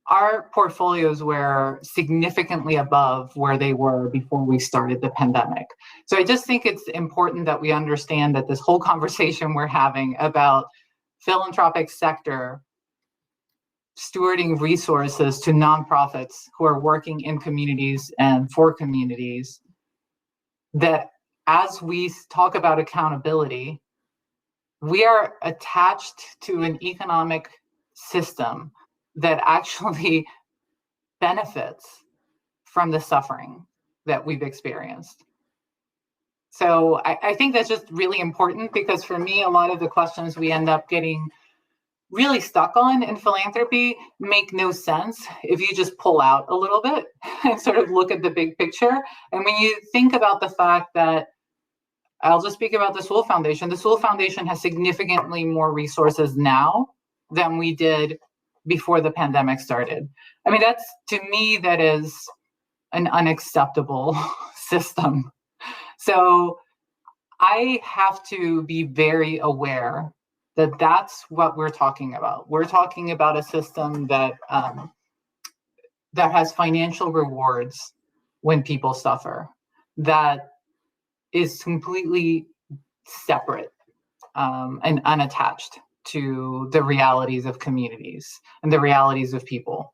our portfolios were significantly above where they were before we started the pandemic. So I just think it's important that we understand that this whole conversation we're having about philanthropic sector stewarding resources to nonprofits who are working in communities and for communities, that as we talk about accountability, we are attached to an economic system that actually benefits from the suffering that we've experienced. So I think that's just really important, because for me, a lot of the questions we end up getting really stuck on in philanthropy make no sense if you just pull out a little bit and sort of look at the big picture. And when you think about the fact that, I'll just speak about the Soul Foundation. The Soul Foundation has significantly more resources now than we did before the pandemic started. I mean, to me, that is an unacceptable system. So I have to be very aware that that's what we're talking about. We're talking about a system that that has financial rewards when people suffer, that is completely separate and unattached to the realities of communities and the realities of people.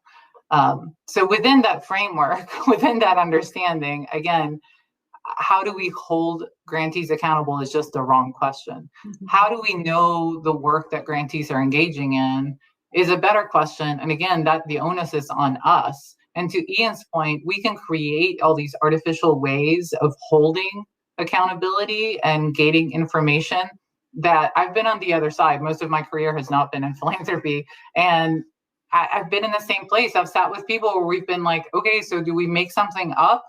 So within that framework, within that understanding, again, how do we hold grantees accountable is just the wrong question. How do we know the work that grantees are engaging in is a better question. And again, that the onus is on us. And to Ian's point, we can create all these artificial ways of holding accountability and gating information that I've been on the other side. Most of my career has not been in philanthropy. And I've been in the same place. I've sat with people where we've been like, okay, so do we make something up?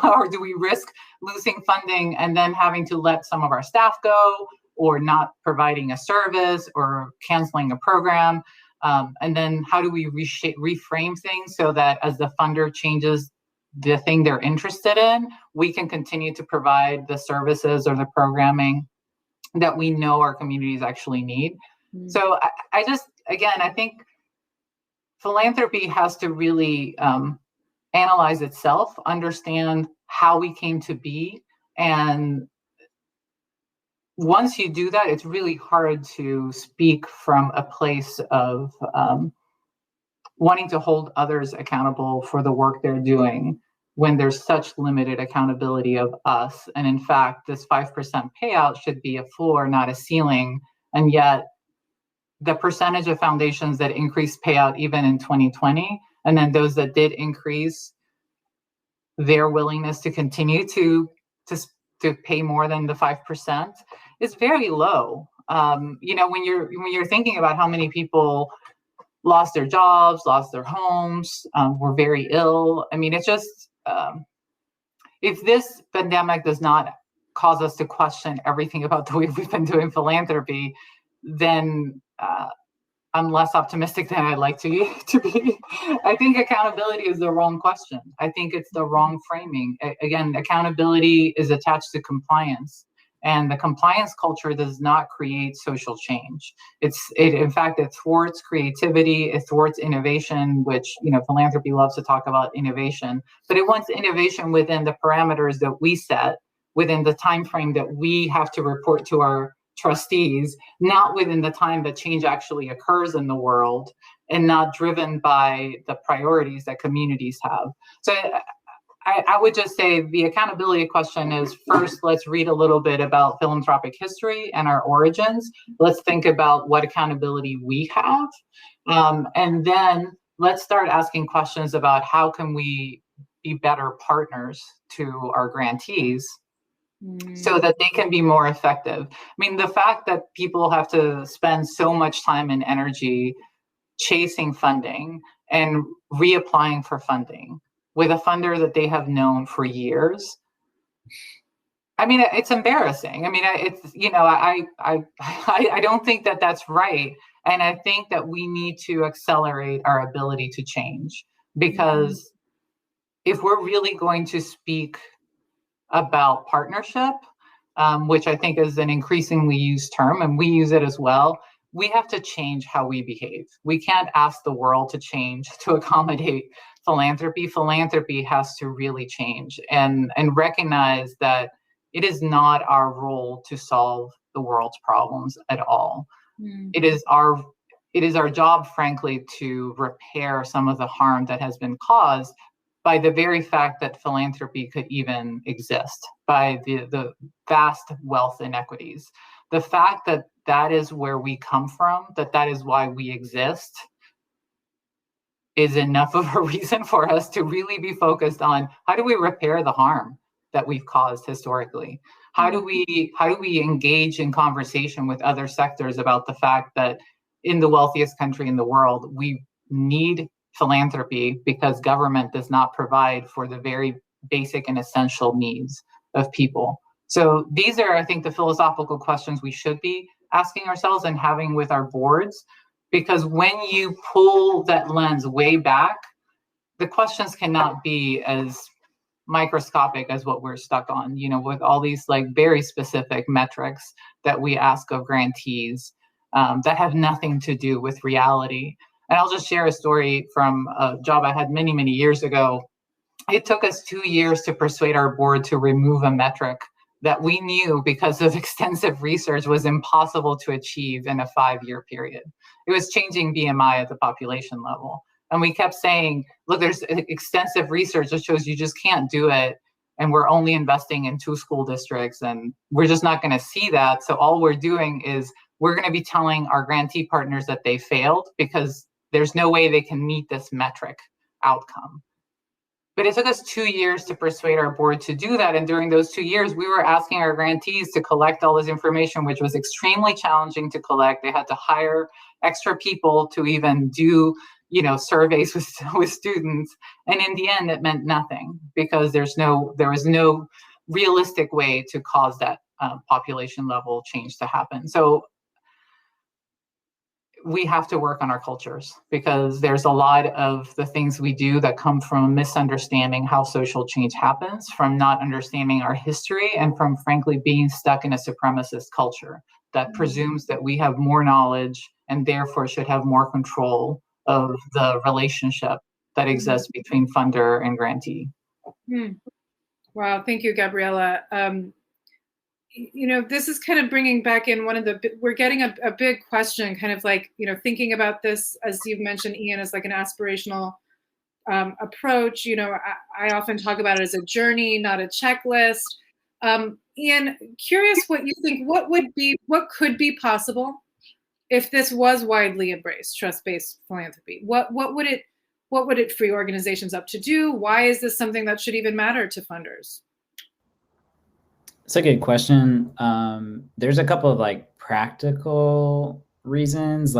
Or do we risk losing funding and then having to let some of our staff go, or not providing a service, or canceling a program? And then how do we reframe things so that as the funder changes the thing they're interested in, we can continue to provide the services or the programming that we know our communities actually need? So I just, again, I think philanthropy has to really analyze itself, understand how we came to be. And once you do that, it's really hard to speak from a place of wanting to hold others accountable for the work they're doing when there's such limited accountability of us. And in fact, this 5% payout should be a floor, not a ceiling. And yet the percentage of foundations that increased payout even in 2020, and then those that did increase their willingness to continue to pay more than the 5% is very low. When you're thinking about how many people lost their jobs, lost their homes, were very ill. I mean, it's just, if this pandemic does not cause us to question everything about the way we've been doing philanthropy, then I'm less optimistic than I'd like to be. I think accountability is the wrong question. I think it's the wrong framing. Again, accountability is attached to compliance, and the compliance culture does not create social change. In fact, it thwarts creativity, it thwarts innovation, which, philanthropy loves to talk about innovation, but it wants innovation within the parameters that we set, within the time frame that we have to report to our trustees, not within the time that change actually occurs in the world, and not driven by the priorities that communities have. So I would just say the accountability question is, first, let's read a little bit about philanthropic history and our origins. Let's think about what accountability we have. And then let's start asking questions about how can we be better partners to our grantees so that they can be more effective. I mean, the fact that people have to spend so much time and energy chasing funding and reapplying for funding with a funder that they have known for years, I mean, it's embarrassing. I mean, I don't think that that's right. And I think that we need to accelerate our ability to change, because if we're really going to speak about partnership, which I think is an increasingly used term, and we use it as well, we have to change how we behave. We can't ask the world to change to accommodate philanthropy. Philanthropy has to really change and recognize that it is not our role to solve the world's problems at all. It is our job, frankly, to repair some of the harm that has been caused by the very fact that philanthropy could even exist, by the vast wealth inequities. The fact that that is where we come from, that is why we exist, is enough of a reason for us to really be focused on how do we repair the harm that we've caused historically? How do we engage in conversation with other sectors about the fact that in the wealthiest country in the world, we need philanthropy because government does not provide for the very basic and essential needs of people. So these are, I think, the philosophical questions we should be asking ourselves and having with our boards, because when you pull that lens way back, the questions cannot be as microscopic as what we're stuck on, with all these like very specific metrics that we ask of grantees that have nothing to do with reality. And I'll just share a story from a job I had many, many years ago. It took us 2 years to persuade our board to remove a metric that we knew, because of extensive research, was impossible to achieve in a 5-year period. It was changing BMI at the population level. And we kept saying, look, there's extensive research that shows you just can't do it. And we're only investing in 2 school districts, and we're just not going to see that. So all we're doing is we're going to be telling our grantee partners that they failed because there's no way they can meet this metric outcome. But it took us 2 years to persuade our board to do that. And during those 2 years, we were asking our grantees to collect all this information, which was extremely challenging to collect. They had to hire extra people to even do, surveys with students. And in the end, it meant nothing, because there was no realistic way to cause that population level change to happen. So we have to work on our cultures, because there's a lot of the things we do that come from misunderstanding how social change happens, from not understanding our history, and from, frankly, being stuck in a supremacist culture that presumes that we have more knowledge and therefore should have more control of the relationship that exists between funder and grantee. Wow, thank you, Gabriella. This is kind of bringing back in we're getting a big question, kind of like, thinking about this, as you've mentioned, Ian, as like an aspirational approach. I often talk about it as a journey, not a checklist. Ian, curious what you think, what could be possible if this was widely embraced, trust-based philanthropy? What would it free organizations up to do? Why is this something that should even matter to funders? It's a good question. There's a couple of practical reasons,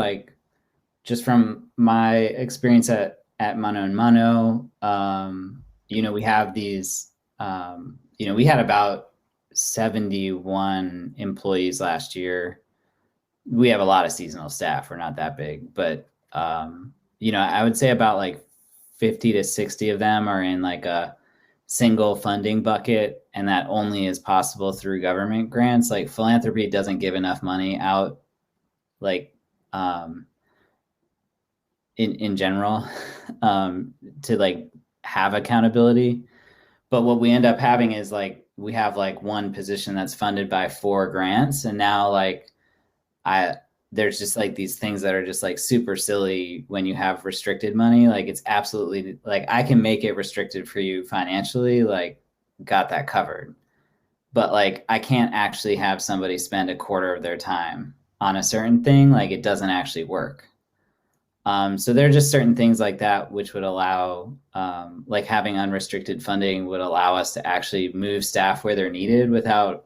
just from my experience at Mano and Mano. We have these, we had about 71 employees last year. We have a lot of seasonal staff. We're not that big, but, I would say about 50 to 60 of them are in a single funding bucket, and that only is possible through government grants. Philanthropy doesn't give enough money out, in general, to have accountability. But what we end up having is we have one position that's funded by 4 grants, and now there's just these things that are just super silly when you have restricted money. It's absolutely I can make it restricted for you financially, got that covered. But I can't actually have somebody spend a quarter of their time on a certain thing. It doesn't actually work. So there are just certain things like that, which would allow, having unrestricted funding would allow us to actually move staff where they're needed without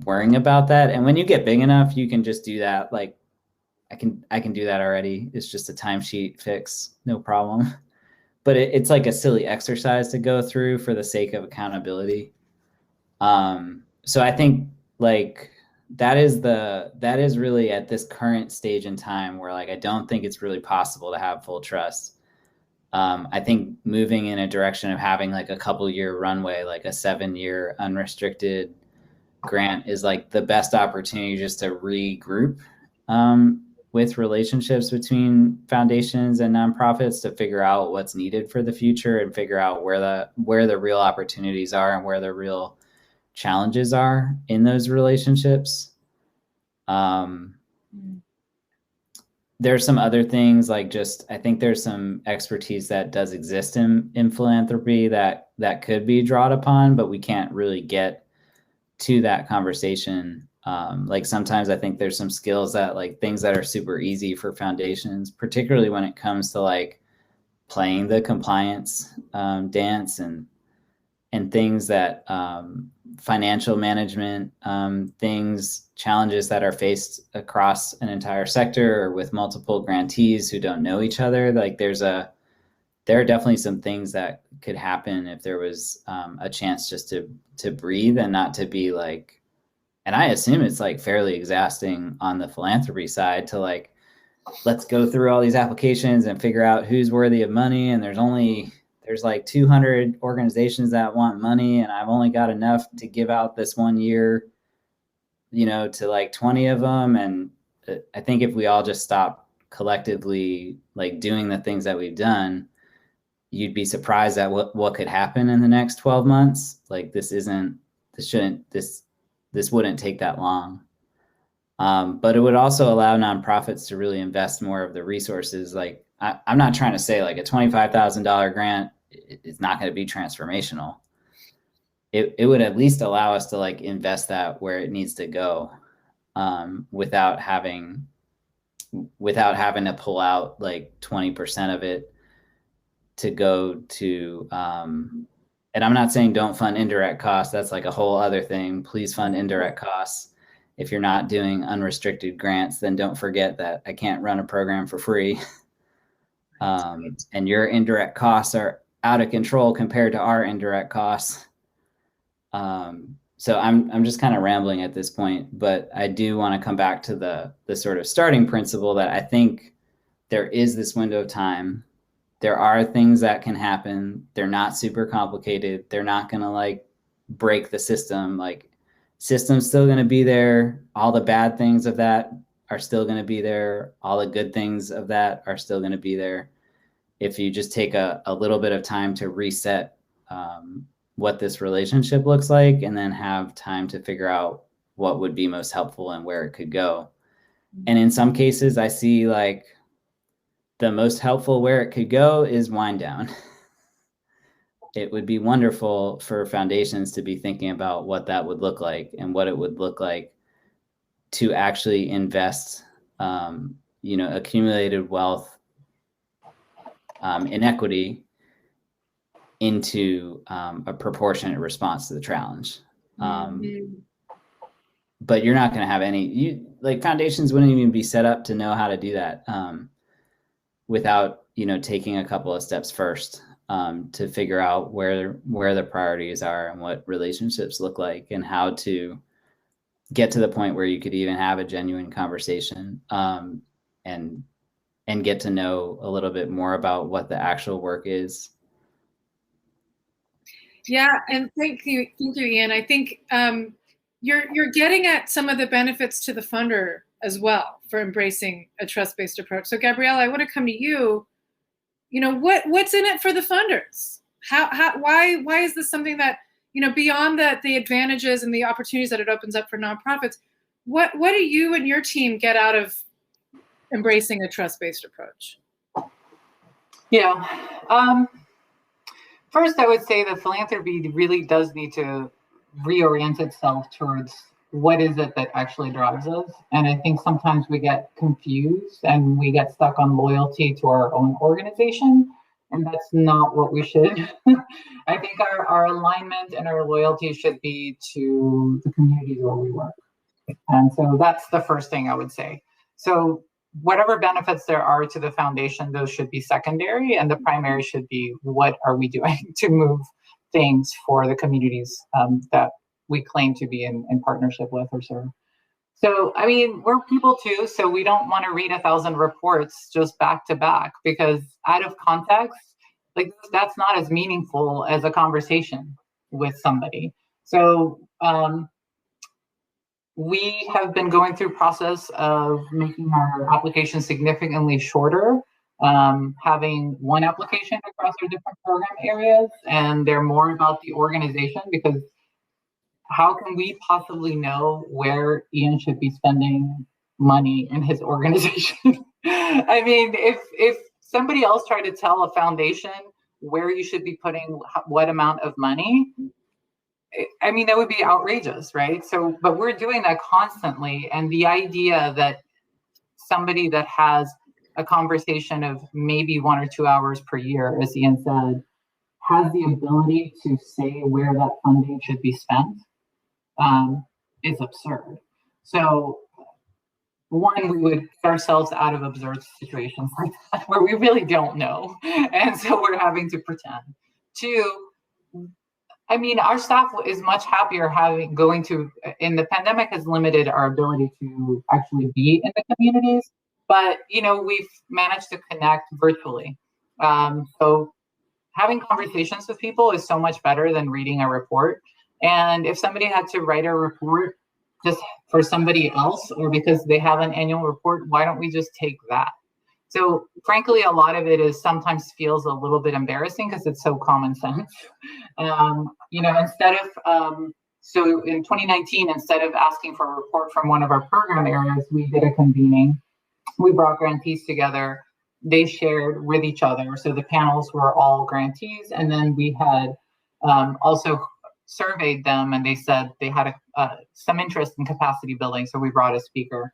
worrying about that. And when you get big enough, you can just do that. I can do that already. It's just a timesheet fix, no problem. But it's a silly exercise to go through for the sake of accountability. So I think that is really at this current stage in time where I don't think it's really possible to have full trust. I think moving in a direction of having a couple year runway, a 7-year unrestricted grant, is the best opportunity just to regroup with relationships between foundations and nonprofits to figure out what's needed for the future and figure out where the real opportunities are and where the real challenges are in those relationships. There's some other things I think there's some expertise that does exist in philanthropy that could be drawn upon, but we can't really get to that conversation. Sometimes I think there's some skills that things that are super easy for foundations, particularly when it comes to playing the compliance dance and things that financial management challenges that are faced across an entire sector or with multiple grantees who don't know each other. There are definitely some things that could happen if there was a chance just to breathe and not to be and I assume it's fairly exhausting on the philanthropy side to let's go through all these applications and figure out who's worthy of money. And there's 200 organizations that want money, and I've only got enough to give out this 1 year, to 20 of them. And I think if we all just stop collectively like doing the things that we've done, you'd be surprised at what could happen in the next 12 months. Like this wouldn't take that long. But it would also allow nonprofits to really invest more of the resources. Like I'm not trying to say like a $25,000 grant is not going to be transformational. It would at least allow us to like invest that where it needs to go, without having to pull out like 20% of it to go to, and I'm not saying don't fund indirect costs. That's like a whole other thing. Please fund indirect costs. If you're not doing unrestricted grants, then don't forget that I can't run a program for free. And your indirect costs are out of control compared to our indirect costs. So I'm just kind of rambling at this point, but I do want to come back to the sort of starting principle that I think there is this window of time. There are things that can happen. They're not super complicated. They're not going to like break the system. Like system's still going to be there. All the bad things of that are still going to be there. All the good things of that are still going to be there. If you just take a little bit of time to reset what this relationship looks like, and then have time to figure out what would be most helpful and where it could go. And in some cases, I see like the most helpful where it could go is wind down. It would be wonderful for foundations to be thinking about what that would look like and what it would look like to actually invest, accumulated wealth in equity into a proportionate response to the challenge. But you're not going to have foundations wouldn't even be set up to know how to do that without, taking a couple of steps first to figure out where the priorities are and what relationships look like and how to get to the point where you could even have a genuine conversation and get to know a little bit more about what the actual work is. Yeah, and thank you, Ian. I think you're getting at some of the benefits to the funder as well for embracing a trust-based approach. So, Gabrielle, I want to come to you. What's in it for the funders? Why is this something that beyond the advantages and the opportunities that it opens up for nonprofits? What do you and your team get out of embracing a trust-based approach? Yeah. First, I would say that philanthropy really does need to reorient itself towards what is it that actually drives us. And I think sometimes we get confused and we get stuck on loyalty to our own organization. And that's not what we should. I think our alignment and our loyalty should be to the communities where we work. And so that's the first thing I would say. So whatever benefits there are to the foundation, those should be secondary, and the primary should be what are we doing to move things for the communities that we claim to be in partnership with or serve. So, I mean, we're people too, so we don't want to read 1,000 reports just back to back, because out of context, like that's not as meaningful as a conversation with somebody. So, we have been going through process of making our application significantly shorter, having one application across our different program areas, and they're more about the organization, because how can we possibly know where Ian should be spending money in his organization? I mean, if somebody else tried to tell a foundation where you should be putting what amount of money, I mean, that would be outrageous, right? So, but we're doing that constantly. And the idea that somebody that has a conversation of maybe 1 or 2 hours per year, as Ian said, has the ability to say where that funding should be spent is absurd. So, one, we would get ourselves out of absurd situations like that where we really don't know. And so we're having to pretend. Two, I mean, our staff is much happier in the pandemic has limited our ability to actually be in the communities, but, we've managed to connect virtually. So having conversations with people is so much better than reading a report. And if somebody had to write a report just for somebody else, or because they have an annual report, why don't we just take that? So frankly, a lot of it is sometimes feels a little bit embarrassing because it's so common sense. Instead of, so in 2019, instead of asking for a report from one of our program areas, we did a convening. We brought grantees together. They shared with each other. So the panels were all grantees. And then we had also surveyed them, and they said they had some interest in capacity building. So we brought a speaker.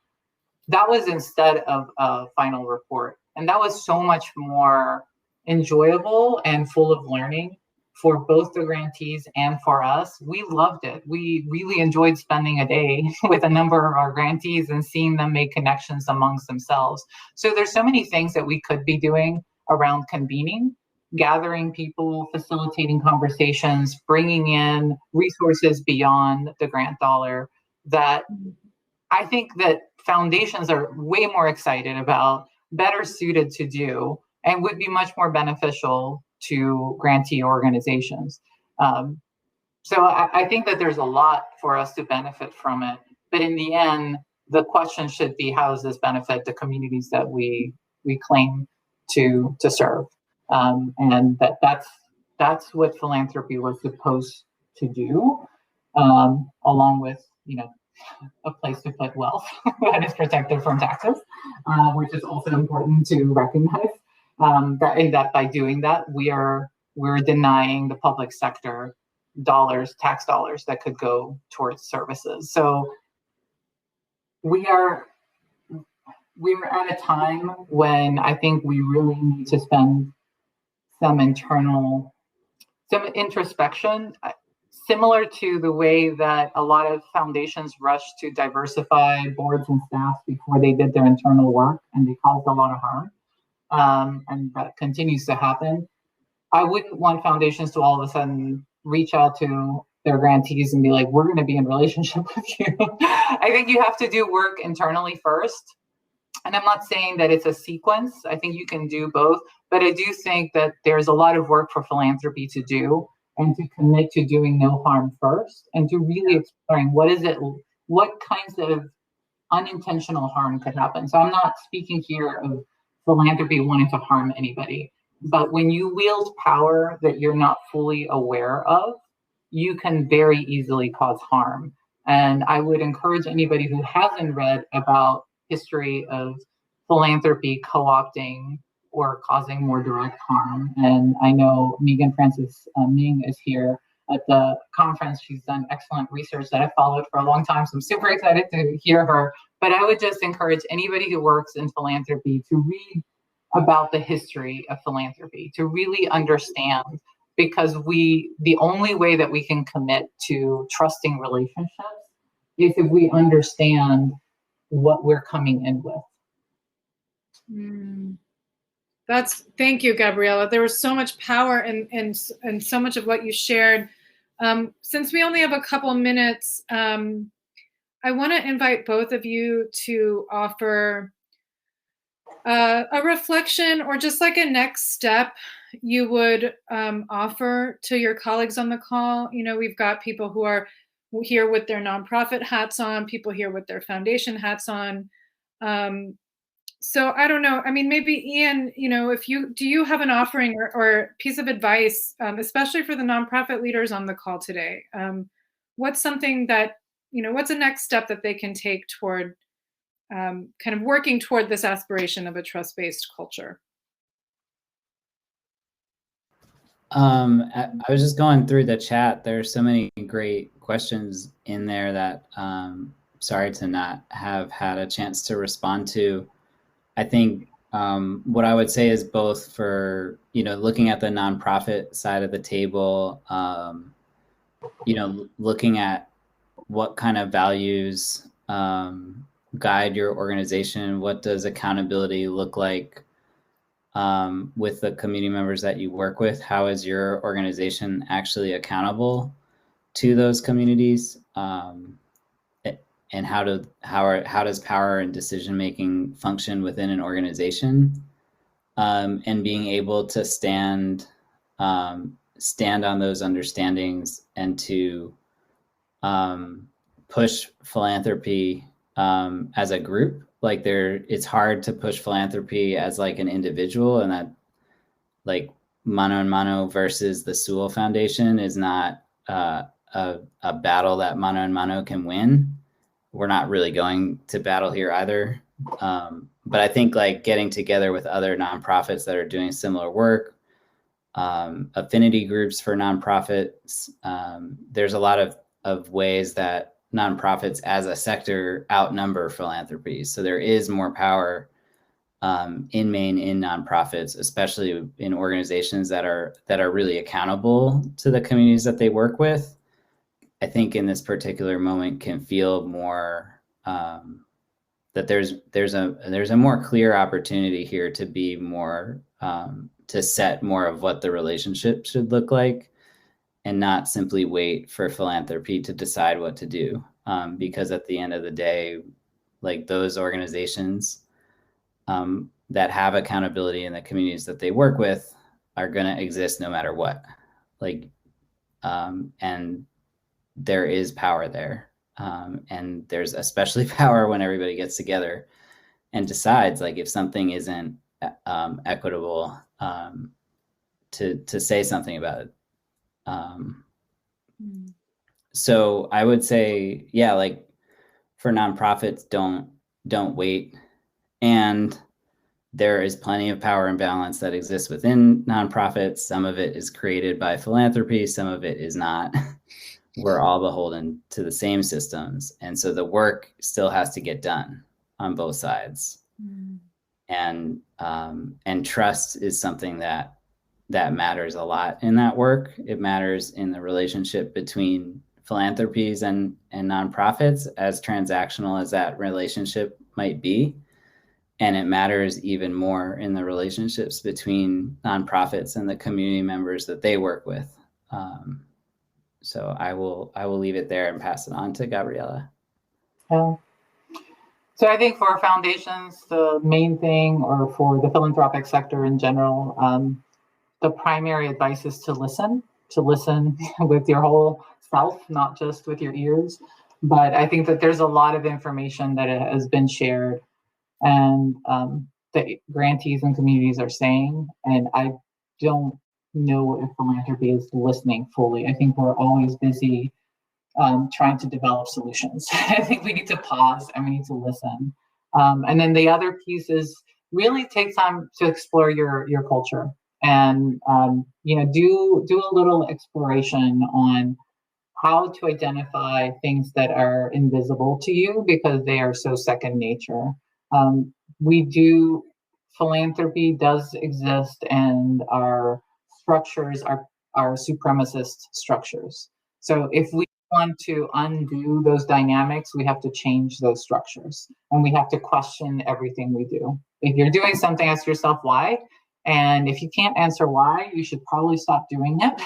That was instead of a final report. And that was so much more enjoyable and full of learning for both the grantees and for us. We loved it. We really enjoyed spending a day with a number of our grantees and seeing them make connections amongst themselves. So there's so many things that we could be doing around convening, gathering people, facilitating conversations, bringing in resources beyond the grant dollar that I think that foundations are way more excited about, better suited to do, and would be much more beneficial to grantee organizations. So I think that there's a lot for us to benefit from it. But in the end, the question should be, how does this benefit the communities that we claim to serve? And that's what philanthropy was supposed to do, along with, a place to put wealth that is protected from taxes, which is also important to recognize. That by doing that, we're denying the public sector tax dollars that could go towards services. So we're at a time when I think we really need to spend some introspection, similar to the way that a lot of foundations rushed to diversify boards and staff before they did their internal work, and they caused a lot of harm. And that continues to happen. I wouldn't want foundations to all of a sudden reach out to their grantees and be like, we're going to be in relationship with you. I think you have to do work internally first. And I'm not saying that it's a sequence. I think you can do both. But I do think that there's a lot of work for philanthropy to do, and to commit to doing no harm first, and to really exploring what kinds of unintentional harm could happen. So I'm not speaking here of philanthropy wanting to harm anybody, but when you wield power that you're not fully aware of, you can very easily cause harm. And I would encourage anybody who hasn't read about history of philanthropy co-opting or causing more direct harm. And I know Megan Francis Ming is here at the conference. She's done excellent research that I followed for a long time, so I'm super excited to hear her. But I would just encourage anybody who works in philanthropy to read about the history of philanthropy, to really understand, because the only way that we can commit to trusting relationships is if we understand what we're coming in with. Thank you, Gabriella. There was so much power in so much of what you shared. Since we only have a couple minutes, I want to invite both of you to offer a reflection, or just like a next step you would offer to your colleagues on the call. We've got people who are here with their nonprofit hats on, people here with their foundation hats on. So I don't know. I mean, maybe Ian, do you have an offering or piece of advice, especially for the nonprofit leaders on the call today? What's something that, what's the next step that they can take toward kind of working toward this aspiration of a trust-based culture? I was just going through the chat. There's so many great questions in there that sorry to not have had a chance to respond to. I think what I would say is both for, looking at the nonprofit side of the table, looking at what kind of values guide your organization. What does accountability look like with the community members that you work with? How is your organization actually accountable to those communities? And how does power and decision making function within an organization? And being able to stand on those understandings, and to push philanthropy as a group like it's hard to push philanthropy as like an individual, and that like mano and mano versus the Sewell Foundation is not a battle that mano and mano can win. We're not really going to battle here either. But I think like getting together with other nonprofits that are doing similar work, affinity groups for nonprofits, there's a lot of ways that nonprofits as a sector outnumber philanthropy. So there is more power in Maine in nonprofits, especially in organizations that are really accountable to the communities that they work with. I think in this particular moment can feel more that there's a more clear opportunity here to be more to set more of what the relationship should look like, and not simply wait for philanthropy to decide what to do. Because at the end of the day, like those organizations that have accountability in the communities that they work with are going to exist no matter what. Like, and there is power there. And there's especially power when everybody gets together and decides, like, if something isn't equitable, to say something about it. So I would say, yeah, like for nonprofits, don't wait. And there is plenty of power imbalance that exists within nonprofits. Some of it is created by philanthropy, some of it is not. We're all beholden to the same systems. And so the work still has to get done on both sides. And trust is something that matters a lot in that work. It matters in the relationship between philanthropies and nonprofits, as transactional as that relationship might be. And it matters even more in the relationships between nonprofits and the community members that they work with. So I will leave it there and pass it on to Gabriella. Yeah. So I think for foundations, the main thing, or for the philanthropic sector in general, the primary advice is to listen with your whole self, not just with your ears. But I think that there's a lot of information that has been shared and that grantees and communities are saying, and I don't know if philanthropy is listening fully. I think we're always busy trying to develop solutions. I think we need to pause and we need to listen. And then the other piece is really take time to explore your culture, and do a little exploration on how to identify things that are invisible to you because they are so second nature. Philanthropy does exist, and our structures are supremacist structures. So if we want to undo those dynamics, we have to change those structures, and we have to question everything we do. If you're doing something, ask yourself why. And if you can't answer why, you should probably stop doing it.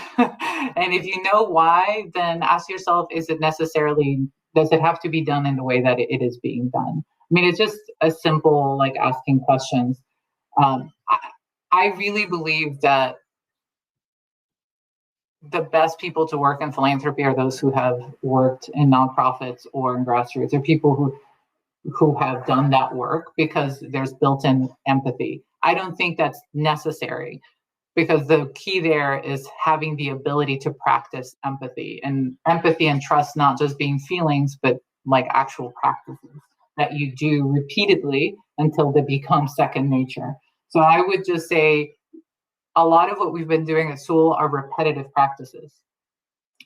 And if you know why, then ask yourself, does it have to be done in the way that it is being done? I mean, it's just a simple, like, asking questions. I really believe that the best people to work in philanthropy are those who have worked in nonprofits or in grassroots, or people who have done that work, because there's built-in empathy. I don't think that's necessary, because the key there is having the ability to practice empathy and trust, not just being feelings, but like actual practices that you do repeatedly until they become second nature. So I would just say a lot of what we've been doing at Sewell are repetitive practices.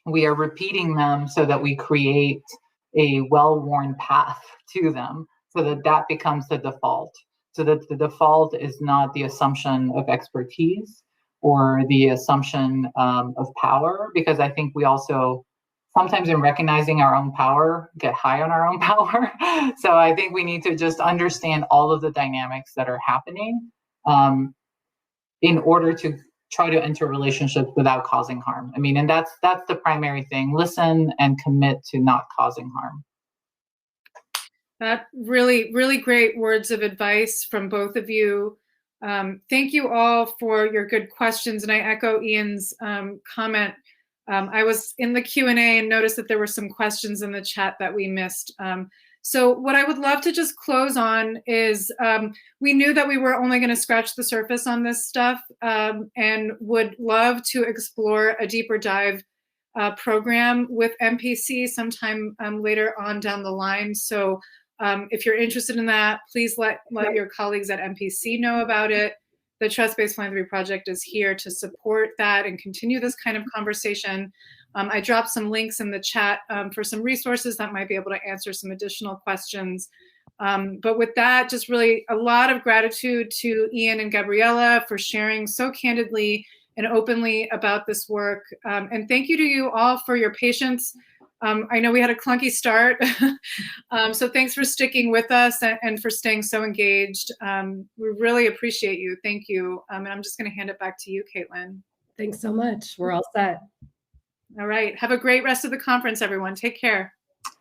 We are repeating them so that we create a well-worn path to them, so that becomes the default. So that the default is not the assumption of expertise or the assumption of power, because I think we also sometimes, in recognizing our own power, get high on our own power. So I think we need to just understand all of the dynamics that are happening in order to try to enter relationships without causing harm. I mean, and that's the primary thing. Listen and commit to not causing harm. That really, really great words of advice from both of you. Thank you all for your good questions. And I echo Ian's comment. I was in the Q&A and noticed that there were some questions in the chat that we missed. So what I would love to just close on is we knew that we were only going to scratch the surface on this stuff, and would love to explore a deeper dive program with MPC sometime later on down the line. So if you're interested in that, please let your colleagues at MPC know about it. The Trust-Based Philanthropy Project is here to support that and continue this kind of conversation. I dropped some links in the chat for some resources that might be able to answer some additional questions. But with that, just really a lot of gratitude to Ian and Gabriella for sharing so candidly and openly about this work. And thank you to you all for your patience. I know we had a clunky start, so thanks for sticking with us and for staying so engaged. We really appreciate you. Thank you. And I'm just going to hand it back to you, Caitlin. Thanks so much. We're all set. All right. Have a great rest of the conference, everyone. Take care.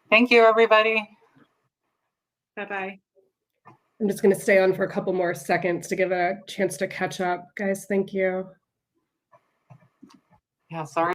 Thank you, everybody. Bye-bye. I'm just going to stay on for a couple more seconds to give a chance to catch up. Guys, thank you. Yeah, sorry.